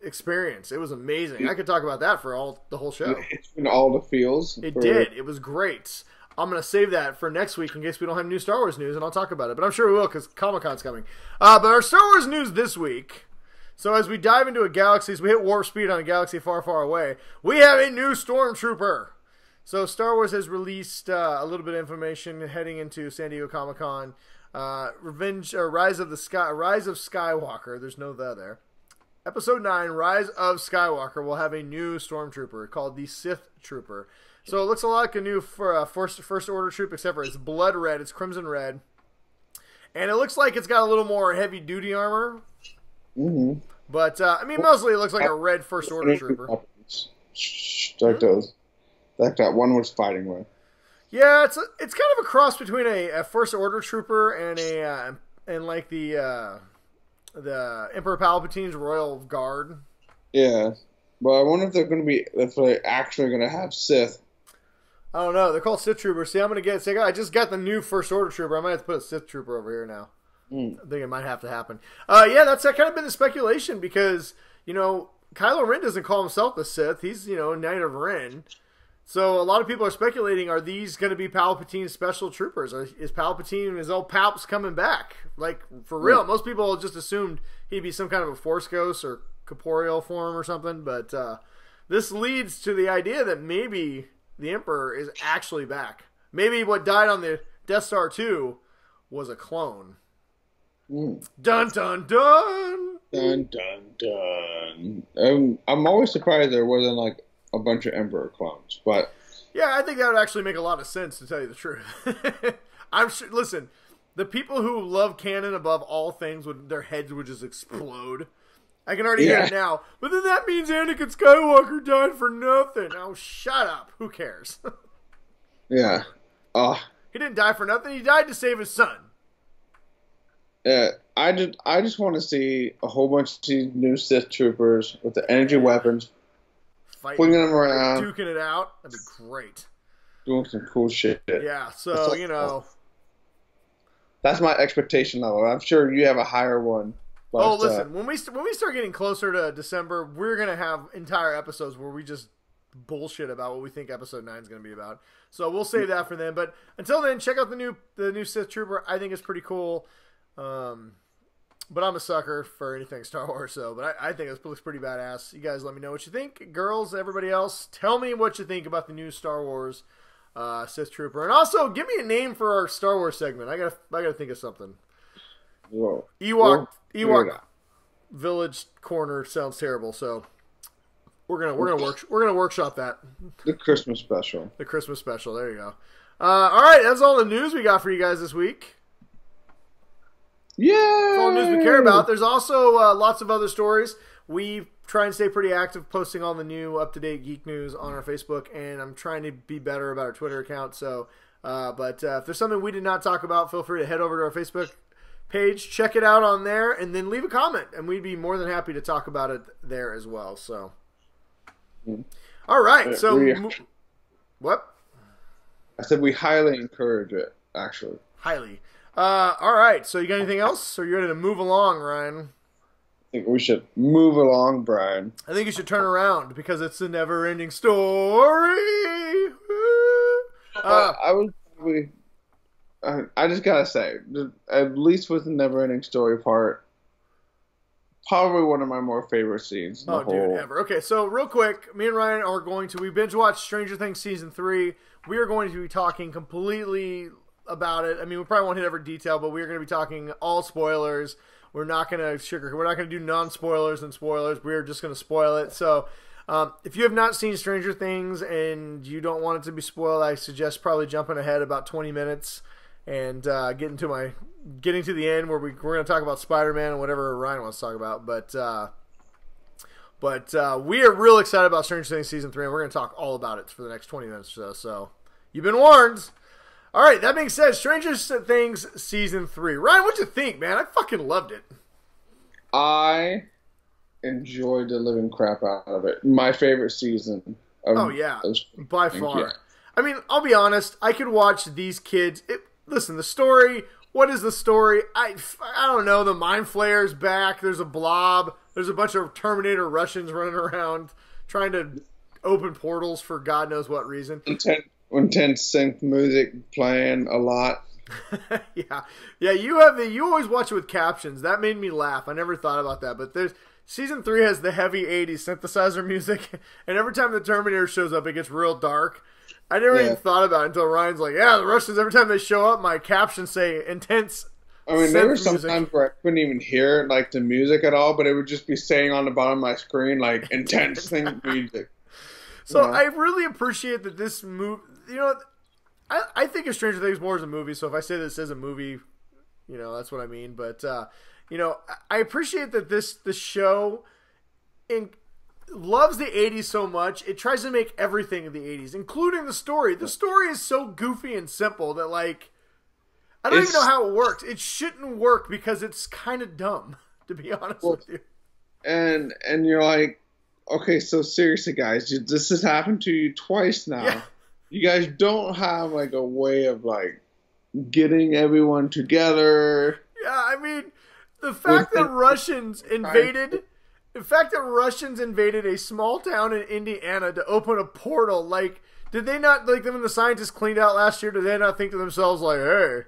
experience. It was amazing. I could talk about that for the whole show. It's been all the feels. It did. It was great. I'm going to save that for next week in case we don't have new Star Wars news, and I'll talk about it. But I'm sure we will, because Comic-Con's coming. But our Star Wars news this week. So as we dive into a galaxy, as we hit warp speed on a galaxy far, far away, we have a new Stormtrooper. So Star Wars has released a little bit of information heading into San Diego Comic-Con. Rise of Skywalker. There's no "the" there. Episode 9, Rise of Skywalker, will have a new Stormtrooper called the Sith Trooper. So it looks a lot like a new First Order troop, except for it's blood red, it's crimson red. And it looks like it's got a little more heavy-duty armor. Mm-hmm. But, I mean, mostly it looks like a red First Order trooper. Like those. Like that one was fighting with. Yeah, it's kind of a cross between a First Order trooper and like the Emperor Palpatine's Royal Guard. Yeah, but I wonder if they're actually going to have Sith. I don't know. They're called Sith Troopers. See, I just got the new First Order trooper. I might have to put a Sith Trooper over here now. I think it might have to happen. Yeah, that's kind of been the speculation because, Kylo Ren doesn't call himself the Sith. He's, Knight of Ren. So a lot of people are speculating, are these going to be Palpatine's special troopers? Is Palpatine, is old Palps coming back? Like, for real. Most people just assumed he'd be some kind of a Force ghost or corporeal form or something. But this leads to the idea that maybe the Emperor is actually back. Maybe what died on the Death Star 2 was a clone. Dun, dun, dun! Dun, dun, dun. I'm always surprised there wasn't, like, a bunch of Emperor clones, but yeah, I think that would actually make a lot of sense, to tell you the truth. I'm sure. Listen, the people who love canon above all things, their heads would just explode. I can already hear it now. But then that means Anakin Skywalker died for nothing. Oh, shut up. Who cares? Yeah. He didn't die for nothing. He died to save his son. Yeah, I just want to see a whole bunch of these new Sith troopers with the energy weapons. Fighting, them around, duking it out. That'd be great. Doing some cool shit. Yeah, so, that's my expectation level. I'm sure you have a higher one. But, listen, when we start getting closer to December, we're going to have entire episodes where we just bullshit about what we think episode 9 is going to be about. So we'll save that for then. But until then, check out the new Sith Trooper. I think it's pretty cool. But I'm a sucker for anything Star Wars, but I think it looks pretty badass. You guys let me know what you think. Girls, everybody else, tell me what you think about the new Star Wars Sith Trooper. And also, give me a name for our Star Wars segment. I gotta think of something. Whoa. Ewok Village Corner sounds terrible, so we're gonna workshop that. The Christmas special. The Christmas special. There you go. All right, that's all the news we got for you guys this week. Yeah, that's all the news we care about. There's also lots of other stories. We try and stay pretty active, posting all the new, up-to-date geek news on our Facebook, and I'm trying to be better about our Twitter account. So, but if there's something we did not talk about, feel free to head over to our Facebook page, check it out on there, and then leave a comment, and we'd be more than happy to talk about it there as well. So, all right. So, what? I said we highly encourage it. Actually, highly. All right, so you got anything else? Or are you ready to move along, Ryan? I think we should move along, Brian. I think you should turn around because it's a never-ending story. I just gotta say, at least with the never-ending story part, probably one of my more favorite scenes. Dude, ever. Okay, so real quick, me and Ryan are going to, we binge-watched Stranger Things Season 3. We are going to be talking completely about it. I mean, we probably won't hit every detail, but we're going to be talking all spoilers. We're not going to do non-spoilers and spoilers. We're just going to spoil it. So, if you have not seen Stranger Things and you don't want it to be spoiled, I suggest probably jumping ahead about 20 minutes and getting to the end where we're going to talk about Spider-Man and whatever Ryan wants to talk about. But we are real excited about Stranger Things Season 3, and we're going to talk all about it for the next 20 minutes or so. So, you've been warned. All right, that being said, Stranger Things Season 3. Ryan, what'd you think, man? I fucking loved it. I enjoyed the living crap out of it. My favorite season. Oh yeah, by far. Yeah. I mean, I'll be honest. I could watch these kids. Listen, the story. What is the story? I don't know. The Mind Flayer's back. There's a blob. There's a bunch of Terminator Russians running around trying to open portals for God knows what reason. Intense synth music playing a lot. Yeah. You always watch it with captions. That made me laugh. I never thought about that. But season 3 has the heavy 80s synthesizer music, and every time the Terminator shows up, it gets real dark. I never even thought about it until Ryan's like, yeah, the Russians, every time they show up, my captions say intense. I mean, there were some times where I couldn't even hear like the music at all, but it would just be saying on the bottom of my screen like intense thing music. So I really appreciate that this movie. I think of Stranger Things more as a movie. So if I say this is a movie, that's what I mean. But I appreciate that the show loves the 80s so much. It tries to make everything of the 80s, including the story. The story is so goofy and simple that like. I don't even know how it works. It shouldn't work because it's kind of dumb, to be honest with you. And you're like, okay, so seriously, guys, this has happened to you twice now. Yeah. You guys don't have like a way of like getting everyone together. Yeah, I mean, the fact that Russians invaded a small town in Indiana to open a portal, like, did they not, like, when the scientists cleaned out last year, did they not think to themselves, like, hey,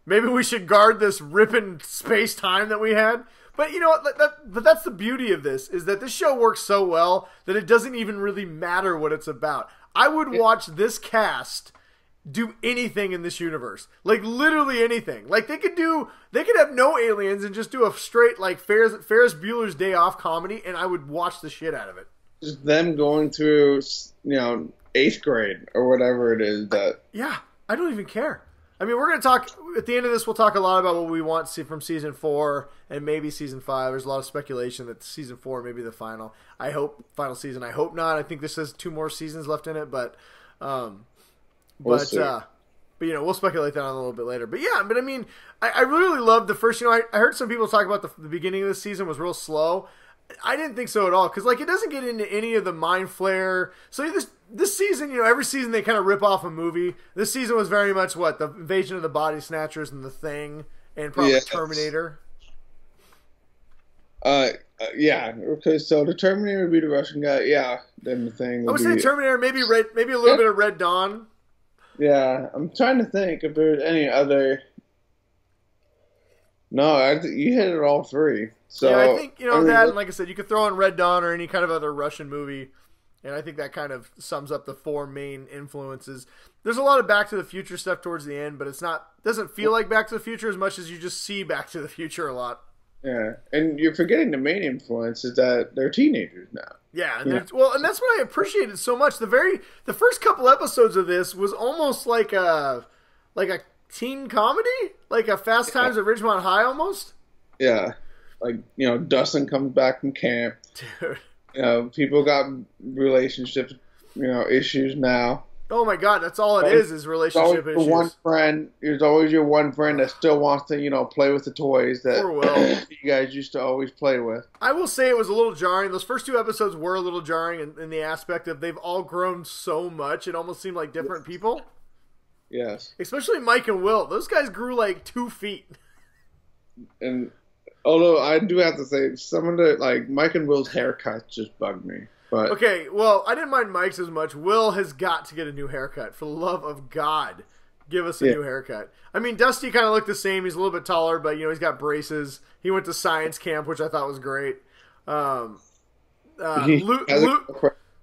maybe we should guard this ripping space-time that we had? But you know what? But that's the beauty of this, is that this show works so well that it doesn't even really matter what it's about. I would watch this cast do anything in this universe. Like, literally anything. Like, they could have no aliens and just do a straight, like, Ferris Bueller's Day Off comedy, and I would watch the shit out of it. Just them going through, 8th grade or whatever it is that... Yeah, I don't even care. I mean, we're going to talk, at the end of this, we'll talk a lot about what we want to see from Season 4 and maybe Season 5. There's a lot of speculation that Season 4 may be the final season. I hope not. I think this has 2 more seasons left in it, but we'll speculate that on a little bit later. But yeah, I mean, I really loved the first, I heard some people talk about the beginning of the season was real slow. I didn't think so at all, because like it doesn't get into any of the Mind Flayer. So this season, every season they kind of rip off a movie. This season was very much the Invasion of the Body Snatchers and The Thing and probably Terminator. Yeah. Okay, so the Terminator would be the Russian guy. Yeah, then The Thing. I would say Terminator, maybe a little bit of Red Dawn. Yeah, I'm trying to think if there's any other. No, you hit it all 3. So, yeah, I think, that, and like I said, you could throw in Red Dawn or any kind of other Russian movie, and I think that kind of sums up the 4 main influences. There's a lot of Back to the Future stuff towards the end, but doesn't feel like Back to the Future as much as you just see Back to the Future a lot. Yeah, and you're forgetting the main influence is that they're teenagers now. Yeah, and that's what I appreciated so much. The first couple episodes of this was almost like a teen comedy, like a Fast Times at Ridgemont High almost. Yeah. Like, Dustin comes back from camp. Dude. People got relationships, issues now. Oh my God, that's all it is relationship issues. There's always your one friend that still wants to, play with the toys that you guys used to always play with. I will say it was a little jarring. Those first 2 episodes were a little jarring in the aspect of they've all grown so much. It almost seemed like different people. Yes. Especially Mike and Will. Those guys grew like 2 feet. And although I do have to say, some of the, Mike and Will's haircuts just bugged me. But okay, well, I didn't mind Mike's as much. Will has got to get a new haircut. For the love of God, give us a new haircut. I mean, Dusty kind of looked the same. He's a little bit taller, but, he's got braces. He went to science camp, which I thought was great.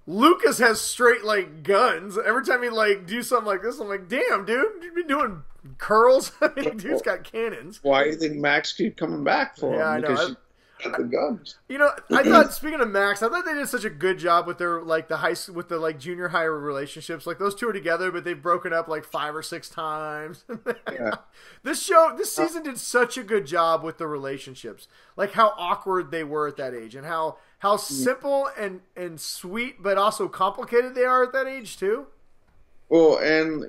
Lucas has straight, guns. Every time he, do something like this, I'm like, damn, dude, you've been doing curls? I mean, dude's got cannons. Why do you think Max keeps coming back for him? Yeah, I know. Because she got the guns. I thought, speaking of Max, I thought they did such a good job with their, junior high relationships. Like, those 2 are together, but they've broken up, 5 or 6 times. Yeah. This season did such a good job with the relationships. Like, how awkward they were at that age, and how simple and sweet, but also complicated they are at that age, too. Well, and,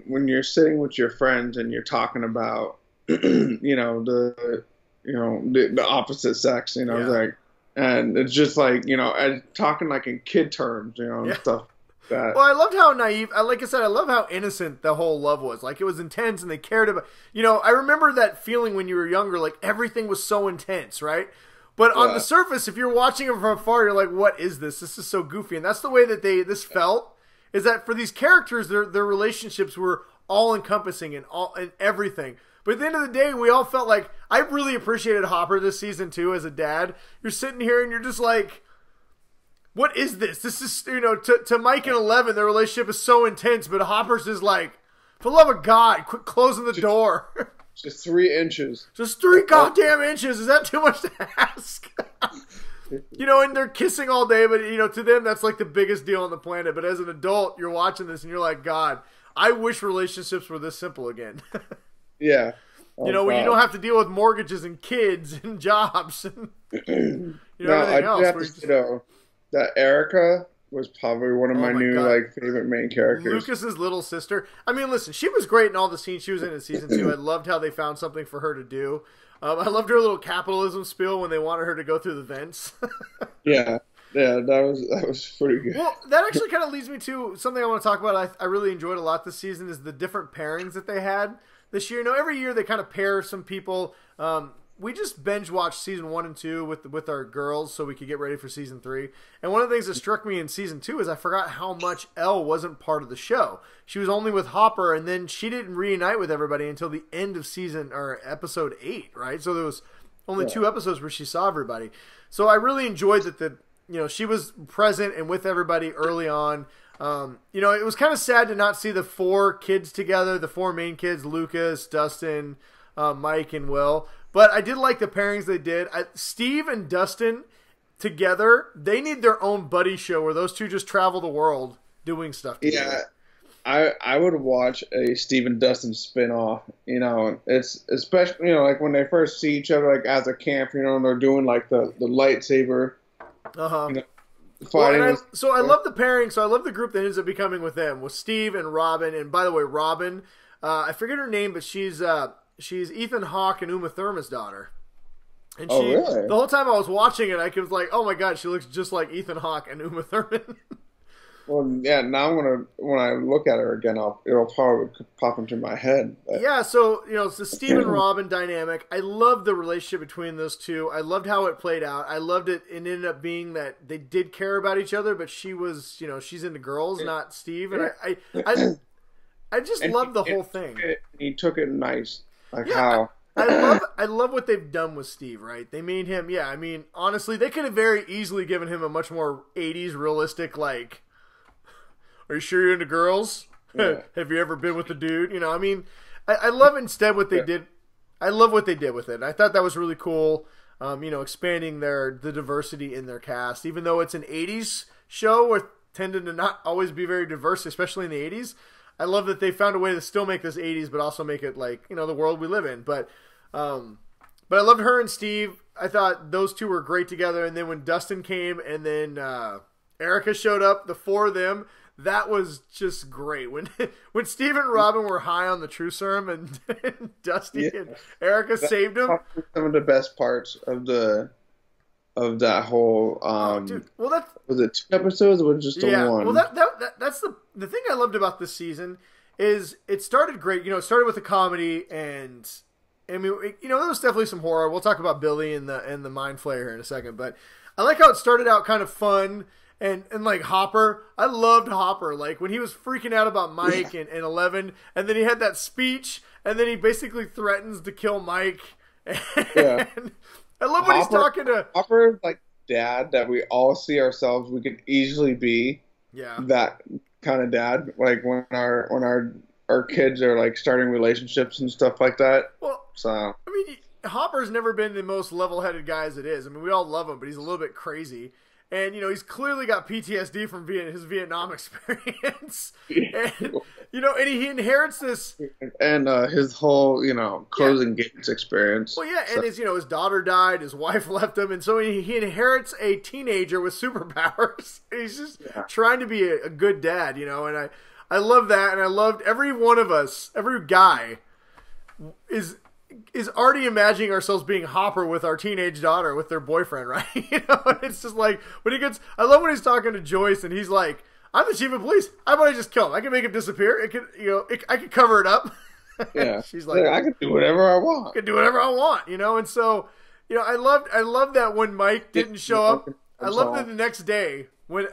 when you're sitting with your friends and you're talking about, the the opposite sex, Yeah. like, and it's just like, and talking like in kid terms, and stuff like that. Well, I loved how naive, like I said, I love how innocent the whole love was. Like, it was intense and they cared about, I remember that feeling when you were younger, like everything was so intense, right? But on the surface, if you're watching it from afar, you're like, what is this? This is so goofy. And that's the way that this felt, is that for these characters, their relationships were all-encompassing and everything. But at the end of the day, we all felt like, I really appreciated Hopper this season, too, as a dad. You're sitting here and you're just like, what is this? This is, to Mike and 11, their relationship is so intense, but Hopper's is like, for the love of God, quit closing the door. Just 3 inches. Just 3 goddamn inches. Is that too much to ask? And they're kissing all day, but, to them, that's like the biggest deal on the planet. But as an adult, you're watching this and you're like, God, I wish relationships were this simple again. Yeah. When you don't have to deal with mortgages and kids and jobs and, everything else. I have to say, though, that Erica was probably one of my new favorite main characters. Lucas's little sister. I mean, listen, she was great in all the scenes she was in season 2. I loved how they found something for her to do. I loved her little capitalism spiel when they wanted her to go through the vents. Yeah, that was pretty good. Well, that actually kind of leads me to something I want to talk about. I really enjoyed a lot this season is the different pairings that they had this year. Every year they kind of pair some people. We just binge watched season 1 and 2 with our girls so we could get ready for season 3. And one of the things that struck me in season 2 is I forgot how much Elle wasn't part of the show. She was only with Hopper, and then she didn't reunite with everybody until the end of episode 8, right? So there was only 2 episodes where she saw everybody. So I really enjoyed that she was present and with everybody early on. It was kind of sad to not see the 4 kids together, the 4 main kids, Lucas, Dustin, Mike, and Will. But I did like the pairings they did. Steve and Dustin together, they need their own buddy show where those two just travel the world doing stuff together. Yeah, I would watch a Steve and Dustin spin-off. It's especially, like when they first see each other like as a camp, and they're doing like the lightsaber. Uh-huh. Fighting. I love the pairing. So I love the group that ends up becoming with them, with Steve and Robin. And by the way, Robin, I forget her name, but she's Ethan Hawke and Uma Thurman's daughter. And really? The whole time I was watching it, I was like, oh my God, she looks just like Ethan Hawke and Uma Thurman. Well, yeah, now when I look at her again, it'll probably pop into my head. But. Yeah, so, it's the Steve and Robin dynamic. I loved the relationship between those two. I loved how it played out. I loved it. It ended up being that they did care about each other, but she was, she's into girls, not Steve. And I just love the whole thing. He took it nice. Like how I love what they've done with Steve, right? They made him, honestly, they could have very easily given him a much more 80s realistic, like, are you sure you're into girls? Yeah. Have you ever been with a dude? I love instead what they did. I love what they did with it. And I thought that was really cool, expanding the diversity in their cast. Even though it's an 80s show where tended to not always be very diverse, especially in the 80s. I love that they found a way to still make this 80s, but also make it like, the world we live in. But I loved her and Steve. I thought those two were great together. And then when Dustin came and then Erica showed up, the 4 of them, that was just great. When Steve and Robin were high on the True Serum and Dusty and Erica saved him. Some of the best parts of that whole dude. Well, was it 2 episodes or just the one? Well, that's the thing I loved about this season is it started great. It started with a comedy, and I mean, there was definitely some horror. We'll talk about Billy and the Mind Flayer here in a second, but I like how it started out kind of fun and like Hopper. I loved Hopper, like when he was freaking out about Mike and 11, and then he had that speech, and then he basically threatens to kill Mike. Yeah. I love when he's talking to Hopper, like dad that we all see ourselves. We could easily be that kind of dad. Like when our kids are like starting relationships and stuff like that. Well, so I mean, Hopper's never been the most level-headed guy as it is. I mean, we all love him, but he's a little bit crazy. And, he's clearly got PTSD from his Vietnam experience. And, and he inherits this. And his whole, closing gates experience. Well, yeah, and his daughter died, his wife left him, and so he inherits a teenager with superpowers. He's just trying to be a good dad, and I love that, and I loved every one of us, every guy is already imagining ourselves being Hopper with our teenage daughter with their boyfriend, right? And it's just like when he gets. I love when he's talking to Joyce and he's like, "I'm the chief of police. How about I just kill him? I can make him disappear. It could, I could cover it up." Yeah, she's like, I can do whatever I want. I can do whatever I want, And so, I love that when Mike didn't show up. I love that the next day when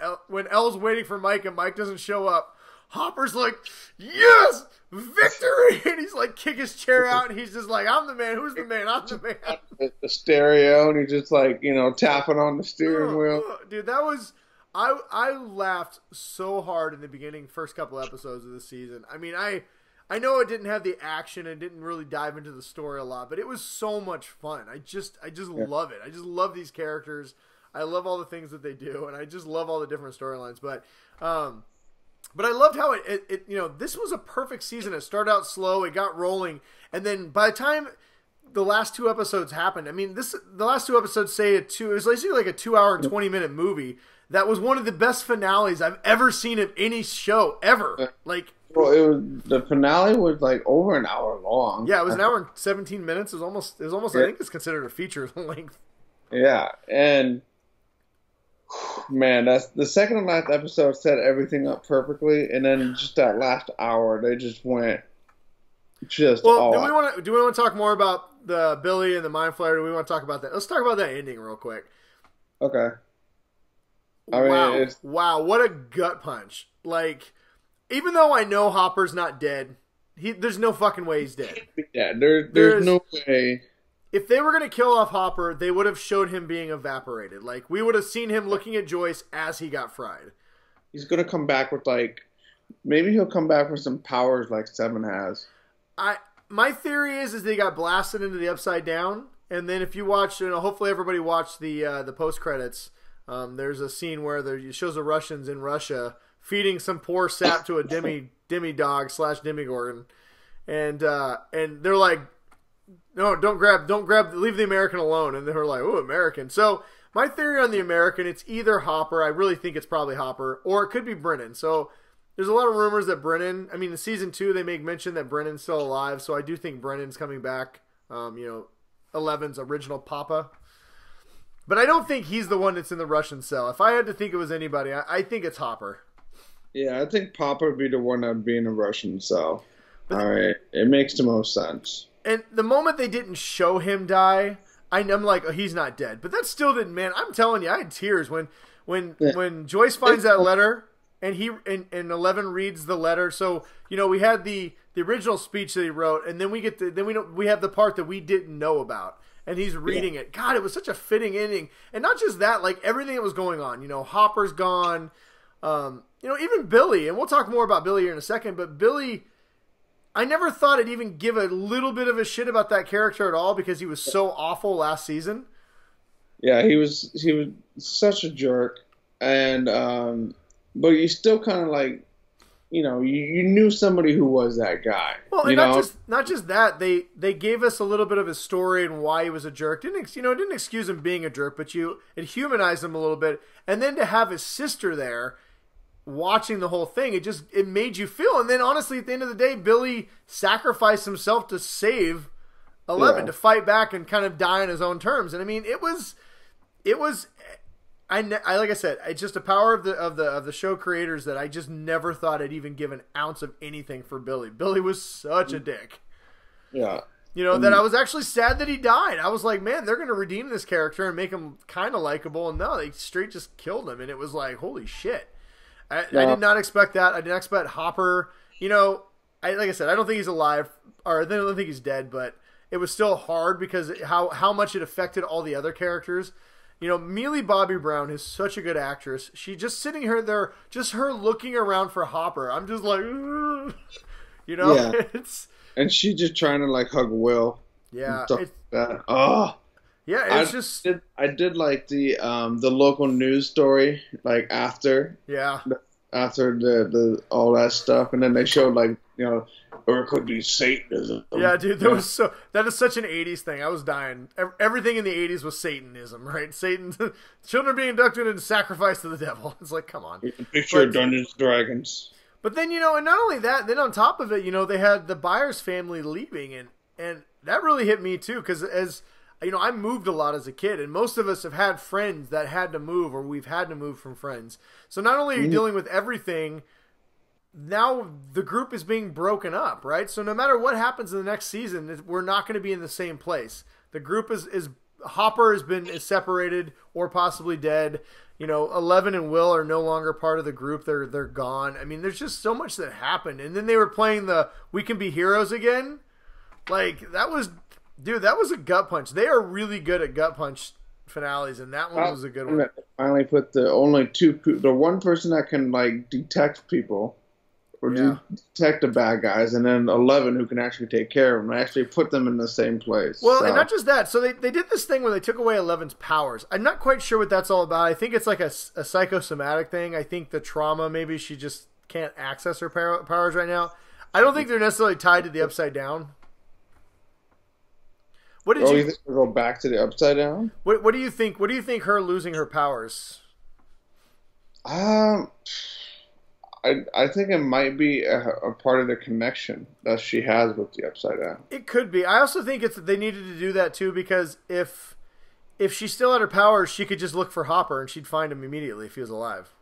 Elle's waiting for Mike and Mike doesn't show up. Hopper's like, yes, victory! And he's like, kick his chair out, and he's just like, I'm the man. Who's the man? I'm the man. The stereo, and he's just like, tapping on the steering wheel. Dude, that was, I laughed so hard in the beginning, first couple episodes of the season. I mean, I know it didn't have the action and didn't really dive into the story a lot, but it was so much fun. I just love it. I just love these characters. I love all the things that they do, and I just love all the different storylines. But I loved how it this was a perfect season. It started out slow, it got rolling, and then by the time the last 2 episodes happened, I mean, the last 2 episodes it was basically like a 2-hour and 20-minute movie. That was one of the best finales I've ever seen of any show ever. Well, the finale was like over an hour long. Yeah, it was an hour and 17 minutes. It was almost. I think it's considered a feature length. Yeah, and man, that's the second and last episode set everything up perfectly, and then just that last hour, they just went all out. Do we want to talk more about the Billy and the Mind Flayer? Do we want to talk about that? Let's talk about that ending real quick. Okay. Wow, what a gut punch! Like, even though I know Hopper's not dead, there's no fucking way he's dead. Yeah, there's no way. If they were going to kill off Hopper, they would have showed him being evaporated. Like, we would have seen him looking at Joyce as he got fried. He's going to come back with, maybe he'll come back with some powers like Seven has. My theory is they got blasted into the Upside Down, and then if you watch, hopefully everybody watched the post-credits, there's a scene where it shows the Russians in Russia feeding some poor sap to a demi-dog / demigorgon, and they're like, no, don't grab, leave the American alone. And they were like, oh, American. So my theory on the American, it's either Hopper, I really think it's probably Hopper, or it could be Brennan. So there's a lot of rumors that Brennan, in season 2, they make mention that Brennan's still alive. So I do think Brennan's coming back, 11's original Papa. But I don't think he's the one that's in the Russian cell. If I had to think it was anybody, I think it's Hopper. Yeah, I think Papa would be the one that would be in the Russian cell. All right, it makes the most sense. And the moment they didn't show him die, I'm like, oh, he's not dead. But that still didn't, man. I'm telling you, I had tears when Joyce finds that letter and and 11 reads the letter. So we had the original speech that he wrote, and then we have the part that we didn't know about, and he's reading it. God, it was such a fitting ending, and not just that, like everything that was going on. Hopper's gone. Even Billy, and we'll talk more about Billy here in a second. But Billy, I never thought I'd even give a little bit of a shit about that character at all because he was so awful last season. Yeah, he was such a jerk, and but you still kind of like, you knew somebody who was that guy. Well, and not just that, they gave us a little bit of his story and why he was a jerk. Didn't excuse him being a jerk, but it humanized him a little bit, and then to have his sister there watching the whole thing, it made you feel. And then honestly, at the end of the day, Billy sacrificed himself to save 11, to fight back and kind of die on his own terms. And it was like I said, it's just a power of the show creators that I just never thought I'd even give an ounce of anything for Billy. Billy was such a dick. Yeah. That I was actually sad that he died. I was like, man, they're going to redeem this character and make him kind of likable. And no, they straight just killed him. And it was like, holy shit. I did not expect that. I didn't expect Hopper. Like I said, I don't think he's alive, or I don't think he's dead, but it was still hard because how much it affected all the other characters. Millie Bobby Brown is such a good actress. She just sitting here there, just her looking around for Hopper. I'm just like, yeah. And she just trying to like hug Will. Yeah. Yeah, I did like the local news story like after. Yeah. After the all that stuff, and then they showed like or it could be Satanism. Yeah, dude, that is such an 80s thing. I was dying. Everything in the 80s was Satanism, right? Satan, children being inducted and sacrificed to the devil. It's like, come on. Picture of Dungeons and Dragons. But then and not only that, then on top of it, they had the Byers family leaving, and that really hit me too, because as you know, I moved a lot as a kid, and most of us have had friends that had to move, or we've had to move from friends. So not only are you dealing with everything, now the group is being broken up, right? So no matter what happens in the next season, we're not going to be in the same place. The group is Hopper is separated or possibly dead. You know, 11 and Will are no longer part of the group. They're gone. I mean, there's just so much that happened. And then they were playing the We Can Be Heroes again. Like, that was a gut punch. They are really good at gut punch finales, and that one was a good one. Finally put the one person that can, like, detect people or detect the bad guys, and then 11 who can actually take care of them and actually put them in the same place. Well, and not just that. So they did this thing where they took away 11's powers. I'm not quite sure what that's all about. I think it's like a psychosomatic thing. I think the trauma, maybe she just can't access her powers right now. I don't think they're necessarily tied to the Upside Down. What did you think we'll go back to the Upside Down? What do you think? What do you think her losing her powers? I think it might be a part of the connection that she has with the Upside Down. It could be. I also think they needed to do that too, because if she still had her powers, she could just look for Hopper and she'd find him immediately if he was alive.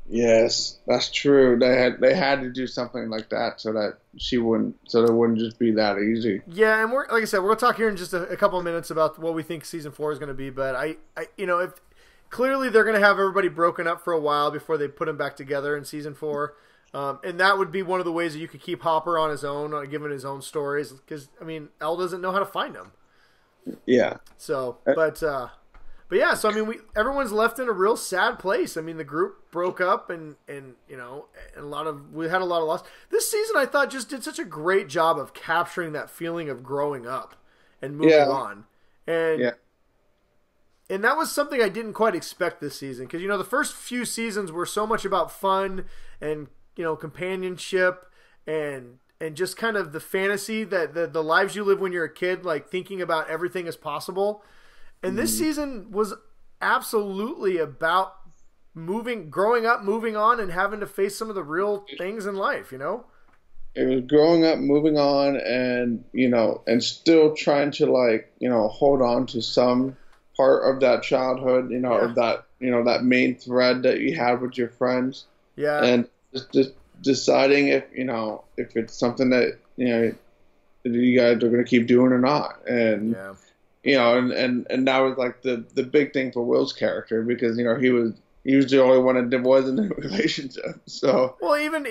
Yes, that's true. They had to do something like that so that it wouldn't just be that easy. Yeah, and like I said, we're gonna talk here in just a couple of minutes about what we think season 4 is gonna be. But I if clearly they're gonna have everybody broken up for a while before they put them back together in season 4, and that would be one of the ways that you could keep Hopper on his own, given his own stories. Because I mean, Elle doesn't know how to find him. Yeah. So, but yeah, so I mean, everyone's left in a real sad place. I mean, the group broke up, and you know, and we had a lot of loss. This season, I thought, just did such a great job of capturing that feeling of growing up and moving on, and that was something I didn't quite expect this season, because you know, the first few seasons were so much about fun and, you know, companionship and just kind of the fantasy that the lives you live when you're a kid, like thinking about everything as possible. And this season was absolutely about growing up, moving on, and having to face some of the real things in life, you know? It was growing up, moving on, and, you know, and still trying to, like, you know, hold on to some part of that childhood, you know, of that, you know, that main thread that you had with your friends. Yeah. And just deciding if, you know, if it's something that, you know, you guys are going to keep doing or not. And, you know, and that was like the big thing for Will's character, because, you know, he was the only one that wasn't in a relationship. So, well, even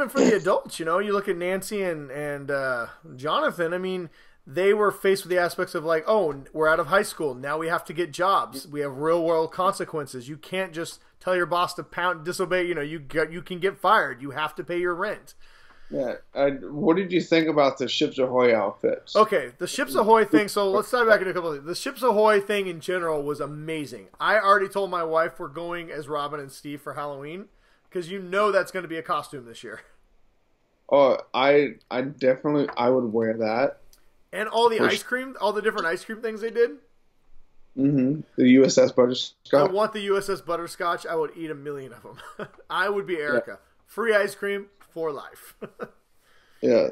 for the adults, you know, you look at Nancy and Jonathan. I mean, they were faced with the aspects of like, oh, we're out of high school, now we have to get jobs. We have real world consequences. You can't just tell your boss to disobey. You know, you can get fired. You have to pay your rent. Yeah. What did you think about the Ships Ahoy outfits? Okay, the Ships Ahoy thing. So let's dive back into a couple of things. The Ships Ahoy thing in general was amazing. I already told my wife we're going as Robin and Steve for Halloween, because you know that's going to be a costume this year. Oh, I definitely would wear that. And all the ice cream, all the different ice cream things they did. Mm-hmm. The USS Butterscotch. I want the USS Butterscotch. I would eat 1 million of them. I would be Erica. Yeah. Free ice cream for life. Yeah.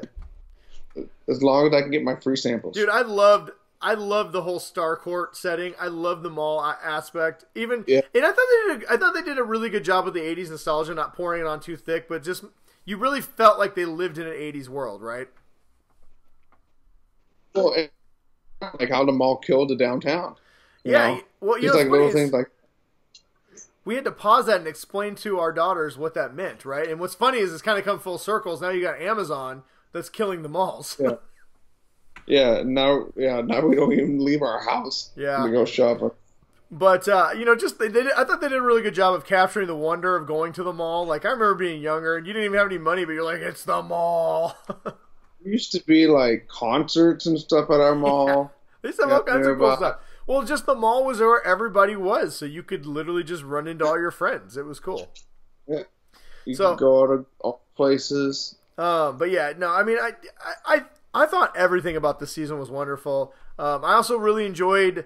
As long as I can get my free samples. Dude, I loved the whole Starcourt setting. I love the mall aspect. And I thought they did a really good job with the 80s nostalgia, not pouring it on too thick, but just you really felt like they lived in an 80s world, right? Well, like how the mall killed the downtown. Yeah, well, you know, like little things like we had to pause that and explain to our daughters what that meant, right? And what's funny is it's kind of come full circles. Now you got Amazon that's killing the malls. Now we don't even leave our house. Yeah, to go shopping. But you know, just I thought they did a really good job of capturing the wonder of going to the mall. Like I remember being younger and you didn't even have any money, but you're like, it's the mall. There used to be like concerts and stuff at our mall. Yeah. They used to have all kinds of cool stuff. Well, just the mall was where everybody was, so you could literally just run into all your friends. It was cool. Yeah, you could go to all places. But yeah, no, I mean, I thought everything about the season was wonderful. I also really enjoyed.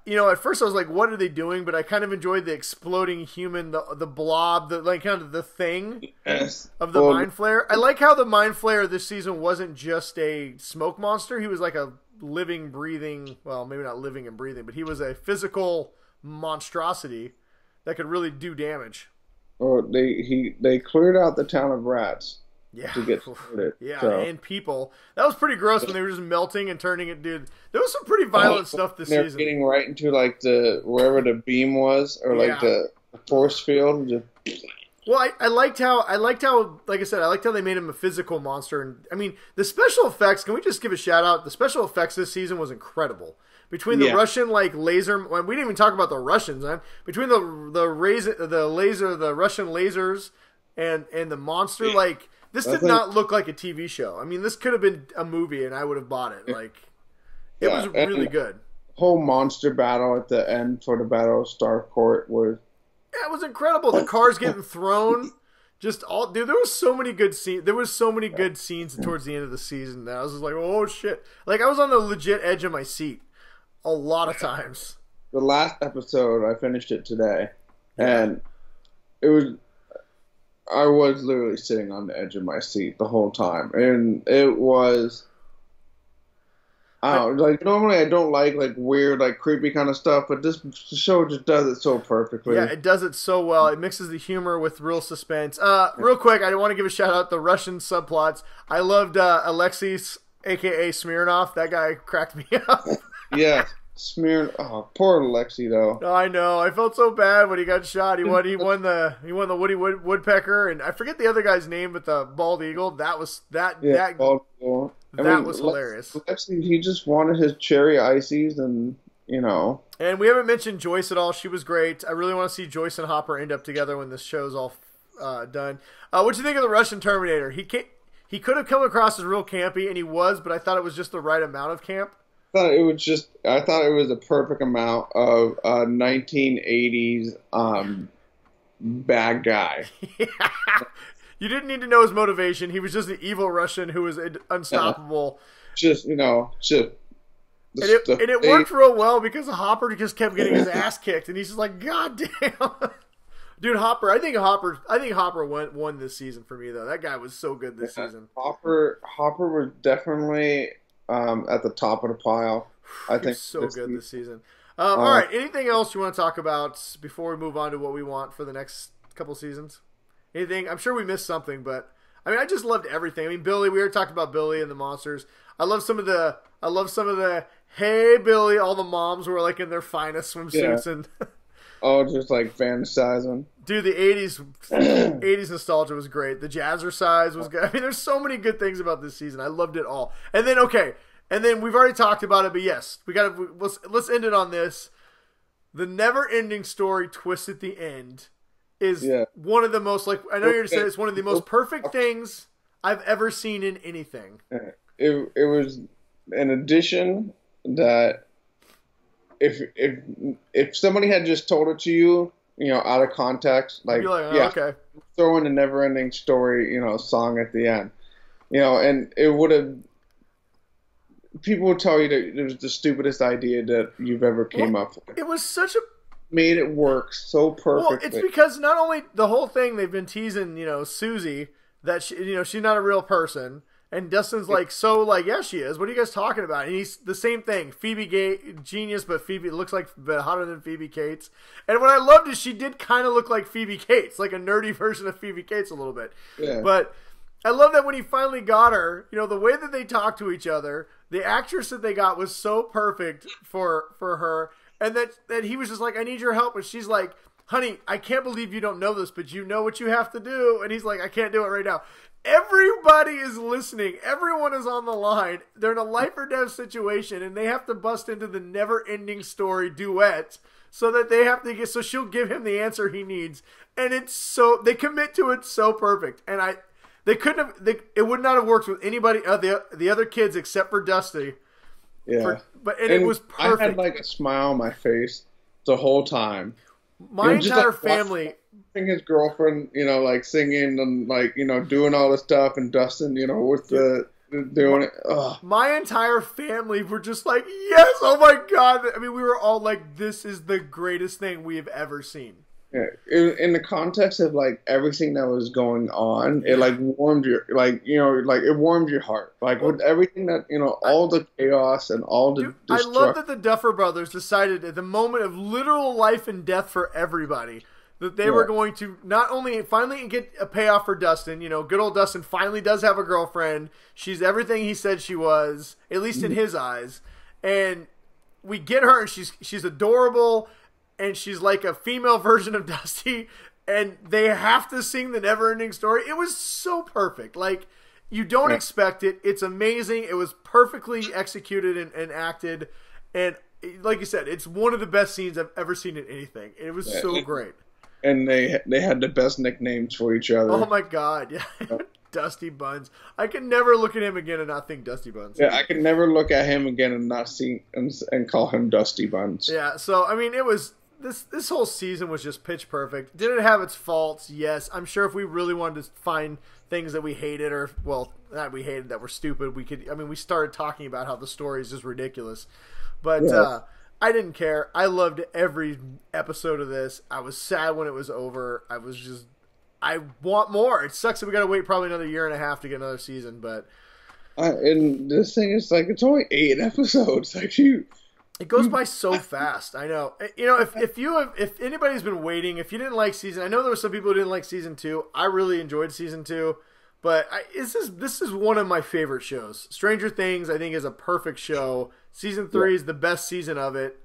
You know, at first I was like, "What are they doing?" But I kind of enjoyed the exploding human, the blob, the like kind of the thing of the mind flare. I like how the mind flare this season wasn't just a smoke monster. He was like a living, breathing, well, maybe not living and breathing, but he was a physical monstrosity that could really do damage. Or they cleared out the town of rats. Yeah. To get started. Yeah, so. and people. That was pretty gross when they were just melting and turning it, dude. There was some pretty violent stuff this season. They're getting right into like wherever the beam was, or like the force field. Just... Well, I liked how, like I said, I liked how they made him a physical monster. And I mean, the special effects, can we just give a shout out? The special effects this season was incredible. Between the Russian laser, we didn't even talk about the Russians, man. Between the Russian lasers and the monster, this did not look like a TV show. I mean, this could have been a movie, and I would have bought it. It was really good. Whole monster battle at the end for the Battle of Starcourt was... Yeah, it was incredible. The cars getting thrown. Dude, there was so many good scenes. There was so many good scenes towards the end of the season that I was just like, oh, shit. I was on the legit edge of my seat a lot of times. The last episode, I finished it today, and it was... I was literally sitting on the edge of my seat the whole time, and it was... I don't know, normally I don't like weird, creepy kind of stuff, but this show just does it so perfectly. Yeah, it does it so well. It mixes the humor with real suspense. Real quick, I want to give a shout out to the Russian subplots. I loved Alexis, a.k.a. Smirnov. That guy cracked me up. Yeah. Oh, poor Alexi though. Oh, I know. I felt so bad when he got shot. He won the Woody Woodpecker, and I forget the other guy's name, but the bald eagle. That was bald eagle. That was hilarious. Alexi, he just wanted his cherry ices, and And we haven't mentioned Joyce at all. She was great. I really want to see Joyce and Hopper end up together when this show's all done. What'd you think of the Russian Terminator? He could have come across as real campy, and he was, but I thought it was just the right amount of camp. I thought it was a perfect amount of 1980s bad guy. Yeah. You didn't need to know his motivation. He was just an evil Russian who was unstoppable. Just and it worked real well because Hopper just kept getting his ass kicked, and he's just like, God damn, dude, Hopper. I think Hopper won this season for me though. That guy was so good this season. Hopper was definitely. At the top of the pile. I think so good this season. All right, anything else you want to talk about before we move on to what we want for the next couple seasons? Anything? I'm sure we missed something, but I mean, I just loved everything. I mean, Billy. We already talked about Billy and the monsters. I love some of the hey Billy. All the moms were in their finest swimsuits and. Oh, just fantasizing. Dude, the 80s nostalgia was great. The jazzercise was good. I mean, there's so many good things about this season. I loved it all. And then, we've already talked about it, but yes, let's end it on this. The never-ending story twist at the end is one of the most, I know you're going to say it's one of the most perfect things I've ever seen in anything. It was an addition that... If somebody had just told it to you, out of context, okay, throw in a never-ending story, song at the end, and it would have. People would tell you that it was the stupidest idea that you've ever came up with. It was such a made it work so perfectly. Well, it's because not only the whole thing they've been teasing, Susie that she's not a real person. And Dustin's yeah, she is. What are you guys talking about? And he's the same thing. Phoebe genius, but Phoebe looks but hotter than Phoebe Cates. And what I loved is she did kind of look like Phoebe Cates, like a nerdy version of Phoebe Cates a little bit. Yeah. But I love that when he finally got her, the way that they talk to each other, the actress that they got was so perfect for her, and that he was just like, I need your help, and she's like, honey, I can't believe you don't know this, but you know what you have to do, and he's like, I can't do it right now. Everybody is listening. Everyone is on the line. They're in a life or death situation, and they have to bust into the never-ending story duet so that they have to get. So she'll give him the answer he needs, and they commit to it so perfect. And they couldn't have. It would not have worked with anybody the other kids except for Dusty. Yeah, it was perfect. I had a smile on my face the whole time. My entire family. His girlfriend, singing and doing all the stuff, and Dustin, with doing it. Ugh. My entire family were just like, yes, oh my God. I mean, we were all like, this is the greatest thing we have ever seen. Yeah, in the context of like everything that was going on, it like warmed your like it warmed your heart. Like Well, with everything that all the chaos and all the dude, I love destruction. that the Duffer Brothers decided at the moment of literal life and death for everybody that they were going to not only finally get a payoff for Dustin. Good old Dustin finally does have a girlfriend. She's everything he said she was, at least in his eyes. And we get her, and she's adorable, and she's like a female version of Dusty. And they have to sing the NeverEnding Story. It was so perfect. Like, you don't expect it. It's amazing. It was perfectly executed and acted. And like you said, it's one of the best scenes I've ever seen in anything. It was so great. And they had the best nicknames for each other. Oh my god, yeah. Dusty Buns. I can never look at him again and not think Dusty Buns. Yeah, I can never look at him again and not see and call him Dusty Buns. Yeah, so I mean, it was this whole season was just pitch perfect. Did it have its faults? Yes. I'm sure if we really wanted to find things that we hated, or well, not we hated, that were stupid, we could. I mean, we started talking about how the story is just ridiculous, but I didn't care. I loved every episode of this. I was sad when it was over. I want more. It sucks that we got to wait probably another year and a half to get another season, but and this thing is like, it's only 8 episodes. Like, it goes by so fast. I know. If anybody's been waiting, if you didn't like season, I know there were some people who didn't like season 2. I really enjoyed season 2, but this is one of my favorite shows. Stranger Things, I think, is a perfect show. Season 3 is the best season of it.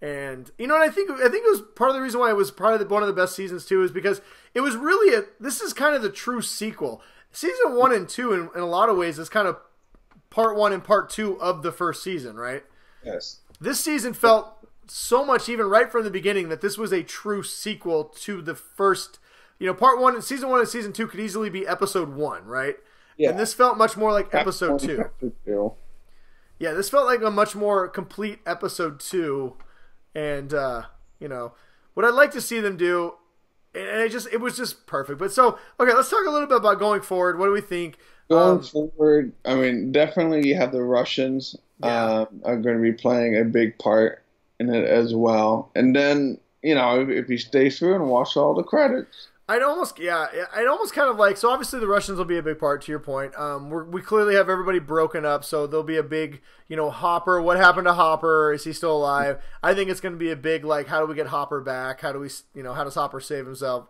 And and I think it was part of the reason why it was probably one of the best seasons too, is because it was really this is kind of the true sequel. Season 1 and 2 in a lot of ways is kind of part 1 and part 2 of the first season, right? Yes. This season felt so much, even right from the beginning, that this was a true sequel to the first. Part 1, season 1 and season 2 could easily be episode 1, right? Yeah. And this felt much more like episode 2. Yeah, this felt like a much more complete episode 2. And what I'd like to see them do, and it was just perfect. But so, okay, let's talk a little bit about going forward. What do we think? Going forward, I mean, definitely you have the Russians are going to be playing a big part in it as well. And then, if you stay through and watch all the credits. I'd almost kind of like, so obviously the Russians will be a big part, to your point. We clearly have everybody broken up, so there'll be a big, Hopper. What happened to Hopper? Is he still alive? I think it's going to be a big, like, how do we get Hopper back? How do we, how does Hopper save himself?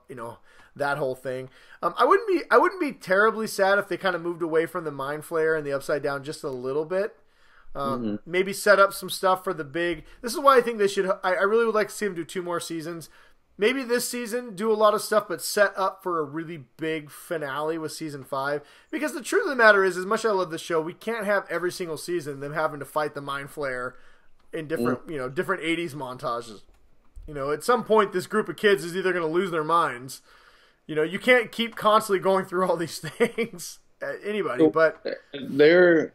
That whole thing. I wouldn't be terribly sad if they kind of moved away from the Mind Flayer and the Upside Down just a little bit. Maybe set up some stuff for the big. This is why I think they should. I really would like to see them do 2 more seasons. Maybe this season do a lot of stuff, but set up for a really big finale with season 5. Because the truth of the matter is, as much as I love this show, we can't have every single season them having to fight the Mind Flayer in different, different 80s montages. At some point, this group of kids is either going to lose their minds. You can't keep constantly going through all these things. Anybody, but they were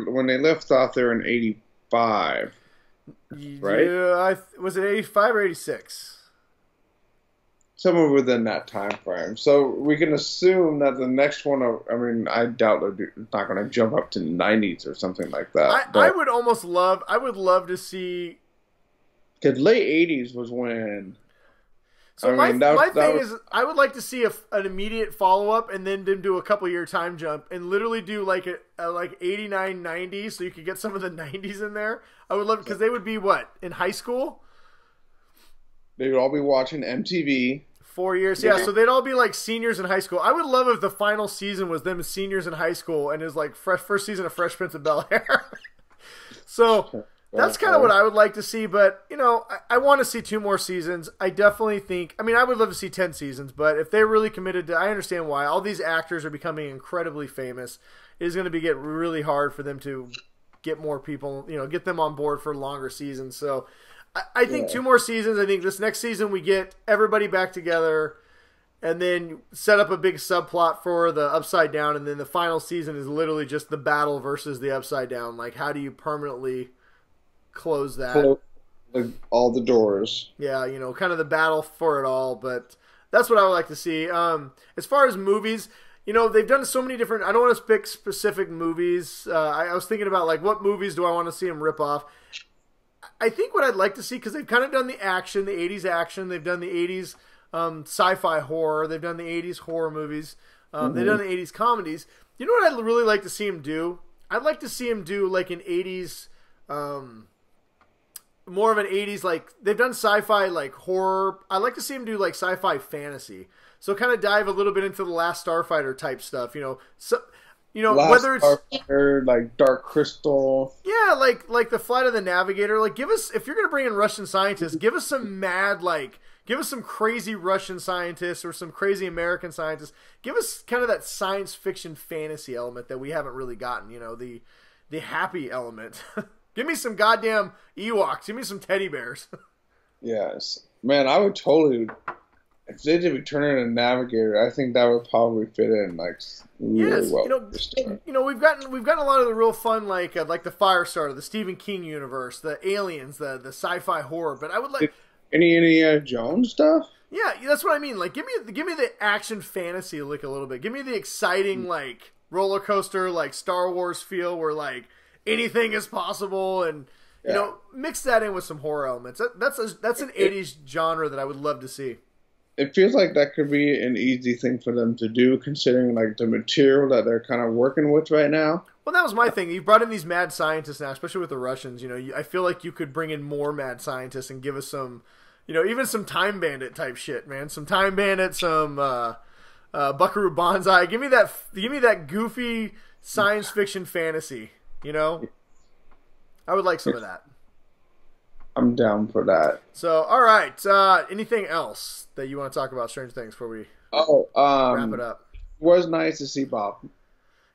when they left off, they were in 85, right? Yeah, was it 85 or 86? Somewhere within that time frame. So we can assume that the next one, I mean, I doubt it's not going to jump up to the 90s or something like that. I would love to see. Because late 80s was when. So my thing is, I would like to see an immediate follow-up and then do a couple-year time jump and literally do like like 89, 90, so you could get some of the 90s in there. I would love it because they would be, what, in high school? They would all be watching MTV. 4 years, yeah. So they'd all be like seniors in high school. I would love if the final season was them seniors in high school and is like first season of Fresh Prince of Bel-Air. So that's kind of what I would like to see. But, I want to see 2 more seasons. I definitely think, I mean, I would love to see 10 seasons. But if they're really committed to, I understand why. All these actors are becoming incredibly famous. It is going to get really hard for them to get more people, get them on board for longer seasons. So I think 2 more seasons. I think this next season we get everybody back together and then set up a big subplot for the Upside Down. And then the final season is literally just the battle versus the Upside Down. Like, how do you permanently close that? All the doors. Yeah, kind of the battle for it all. But that's what I would like to see. As far as movies, they've done so many different. I don't want to pick specific movies. I was thinking about, like, what movies do I want to see them rip off? I think what I'd like to see, because they've kind of done the action, the 80s action. They've done the 80s sci-fi horror. They've done the 80s horror movies. They've done the 80s comedies. You know what I'd really like to see him do? I'd like to see him do like an 80s, more of an 80s, like they've done sci-fi like horror. I'd like to see him do like sci-fi fantasy. So kind of dive a little bit into the Last Starfighter type stuff, whether it's Starfighter, like Dark Crystal. Yeah, like the Flight of the Navigator. Like give us, if you're going to bring in Russian scientists, give us some give us some crazy Russian scientists or some crazy American scientists. Give us kind of that science fiction fantasy element that we haven't really gotten, the happy element. Give me some goddamn Ewoks. Give me some teddy bears. Yes. Man, I would totally, if they did return it a Navigator, I think that would probably fit in really well. We've gotten a lot of the real fun like the Firestarter, the Stephen King universe, the aliens, the sci-fi horror, but I would like any Indiana Jones stuff? Yeah, that's what I mean. Like, give me the action fantasy a little bit. Give me the exciting like roller coaster, like Star Wars feel, where like anything is possible, and mix that in with some horror elements. That's an 80s genre that I would love to see. It feels like that could be an easy thing for them to do, considering like the material that they're kind of working with right now. Well, that was my thing. You brought in these mad scientists now, especially with the Russians. I feel like you could bring in more mad scientists and give us some. Even some Time Bandit type shit, man. Some Time Bandit, some Buckaroo Banzai. Give me that goofy science fiction fantasy. I would like some of that. I'm down for that. So, all right. Anything else that you want to talk about Stranger Things before we wrap it up? It was nice to see Bob.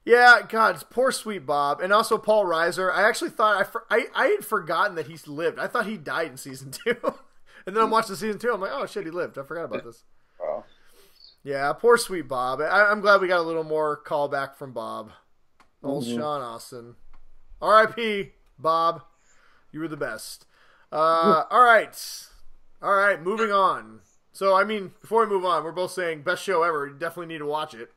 Yeah, God, poor sweet Bob, and also Paul Reiser. I actually thought I had forgotten that he's lived. I thought he died in season 2. And then I'm watching season 2. I'm like, oh shit, he lived. I forgot about this. Wow. Yeah, poor sweet Bob. I'm glad we got a little more callback from Bob. Old Sean Austin. R.I.P. Bob. You were the best. All right. Moving on. So, I mean, before we move on, we're both saying best show ever. You definitely need to watch it.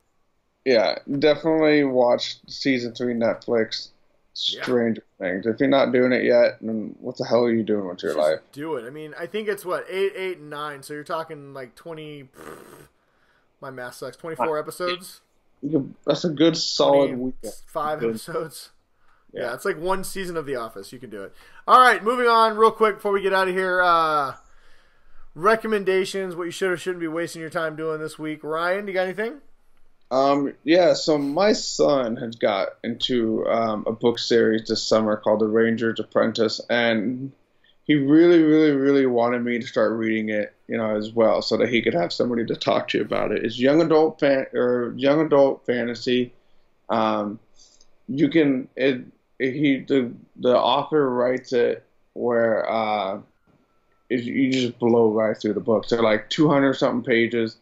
Yeah, definitely watch season 3 Netflix. Stranger Things. If you're not doing it yet, then what the hell are you doing with your life? Do it. I mean, I think it's 8, and 9. So you're talking like 20. My math sucks. 24 episodes. That's a good solid weekend. 5 episodes. Yeah, it's like one season of The Office. You can do it. All right, moving on real quick before we get out of here. Recommendations, what you should or shouldn't be wasting your time doing this week. Ryan, you got anything? So my son has got into a book series this summer called The Ranger's Apprentice, and he really, really, really wanted me to start reading it, as well, so that he could have somebody to talk to about it. It's young adult fantasy. The author writes it where you just blow right through the book. They're like 200 something pages,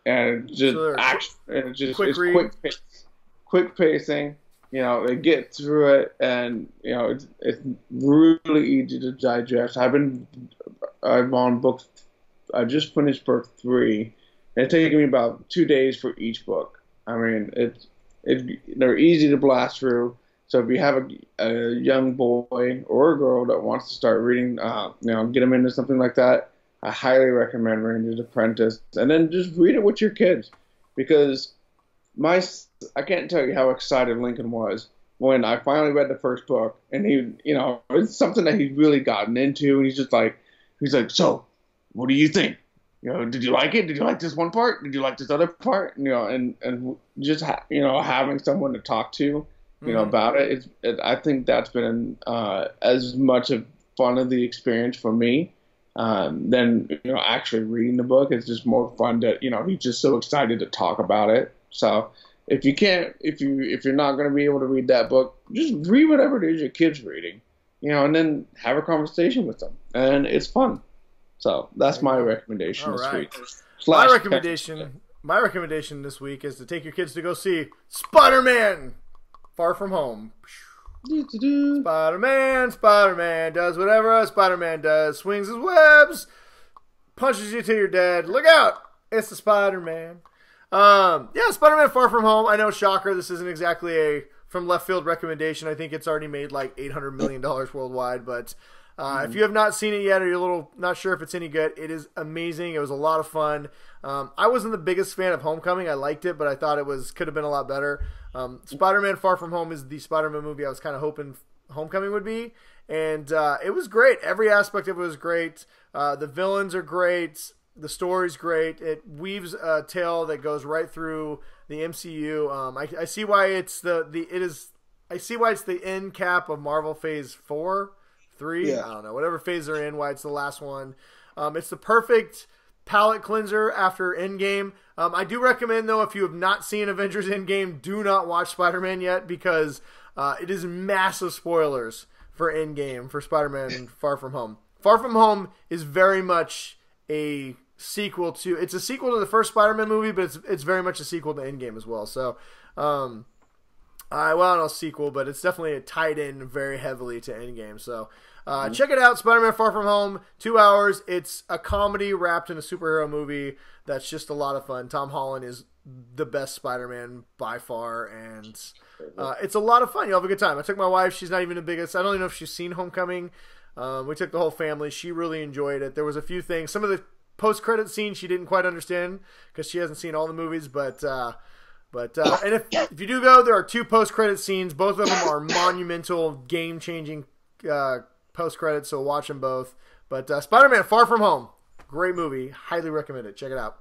and just quick pacing. They get through it, and it's really easy to digest. I'm on book. I just finished book 3. It's taking me about 2 days for each book. I mean, they're easy to blast through. So if you have a young boy or a girl that wants to start reading, get them into something like that, I highly recommend Ranger's Apprentice. And then just read it with your kids, because I can't tell you how excited Lincoln was when I finally read the first book, and he, it's something that he's really gotten into, and he's like, so, what do you think? Did you like it? Did you like this one part? Did you like this other part? And just having someone to talk to, about it. I think that's been as much of fun of the experience for me than actually reading the book. It's just more fun that he's just so excited to talk about it. So if you're not going to be able to read that book, just read whatever it is your kid's reading, and then have a conversation with them, and it's fun. So that's my recommendation this week. My recommendation this week is to take your kids to go see Spider-Man Far From Home. Spider-Man does whatever a Spider-Man does. Swings his webs, punches you till you're dead. Look out! It's the Spider-Man. Spider-Man Far From Home. I know, shocker, this isn't exactly a from left field recommendation. I think it's already made like $800 million worldwide, but If you have not seen it yet, or you're a little not sure if it's any good, it is amazing. It was a lot of fun. I wasn't the biggest fan of Homecoming. I liked it, but I thought it could have been a lot better. Spider-Man Far From Home is the Spider-Man movie I was kind of hoping Homecoming would be, and it was great. Every aspect of it was great. The villains are great. The story's great. It weaves a tale that goes right through the MCU. I see why it's I see why it's the end cap of Marvel Phase 4, 3. Yeah. I don't know, whatever phase they're in. Why it's the last one. It's the perfect palate cleanser after Endgame. I do recommend, though, if you have not seen Avengers Endgame, do not watch Spider-Man yet, because it is massive spoilers for Endgame for Spider-Man Far From Home. Far From Home is very much a sequel to the first Spider-Man movie, but it's very much a sequel to Endgame as well. So, not sequel, but it's definitely tied in very heavily to Endgame. So, check it out, Spider-Man Far From Home, 2 hours. It's a comedy wrapped in a superhero movie that's just a lot of fun. Tom Holland is the best Spider-Man by far, and it's a lot of fun. You'll have a good time. I took my wife. She's not even the biggest. I don't even know if she's seen Homecoming. We took the whole family. She really enjoyed it. There was a few things. Some of the post-credit scenes she didn't quite understand because she hasn't seen all the movies, and if you do go, there are 2 post-credit scenes. Both of them are monumental, game-changing post-credits, so watch them both. But Spider-Man Far From Home, great movie. Highly recommend it. Check it out.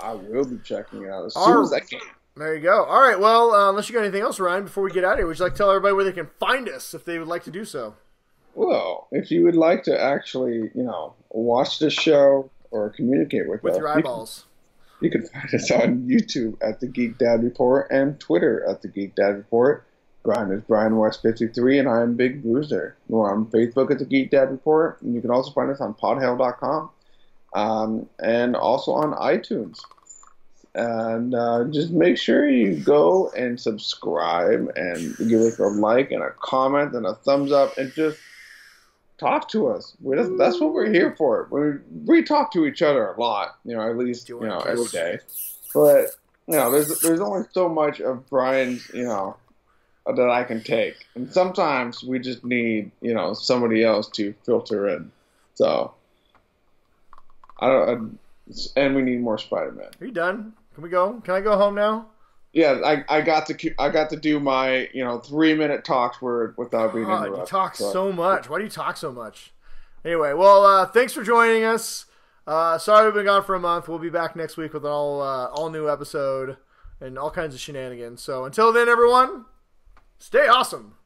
I will be checking it out as soon as I can. There you go. All right, well, unless you got anything else, Ryan, before we get out of here, would you like to tell everybody where they can find us if they would like to do so? Well, if you would like to actually, watch the show or communicate with us, your eyeballs, you can find us on YouTube at the Geek Dad Report and Twitter at the Geek Dad Report. Brian is Brian West 53, and I am Big Bruiser. We're on Facebook at the Geek Dad Report, and you can also find us on podhail.com, and also on iTunes. And just make sure you go and subscribe and give us a like and a comment and a thumbs up, and just talk to us. That's what we're here for. We talk to each other a lot, at least every day. But there's only so much of Brian's that I can take, and sometimes we just need somebody else to filter in. So and we need more Spider-Man. Are you done? Can we go? Can I go home now? Yeah, I got to do my 3-minute talks without being interrupted. You talk so much. Why do you talk so much? Anyway, well, thanks for joining us. Sorry we've been gone for a month. We'll be back next week with an all new episode and all kinds of shenanigans. So until then, everyone, stay awesome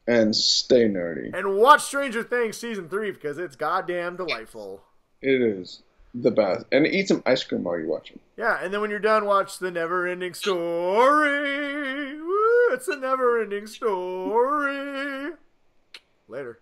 and stay nerdy and watch Stranger Things season 3 because it's goddamn delightful. It is the best. And eat some ice cream while you watch it. Yeah, and then when you're done, watch The NeverEnding Story. Woo, it's a never-ending story. Later.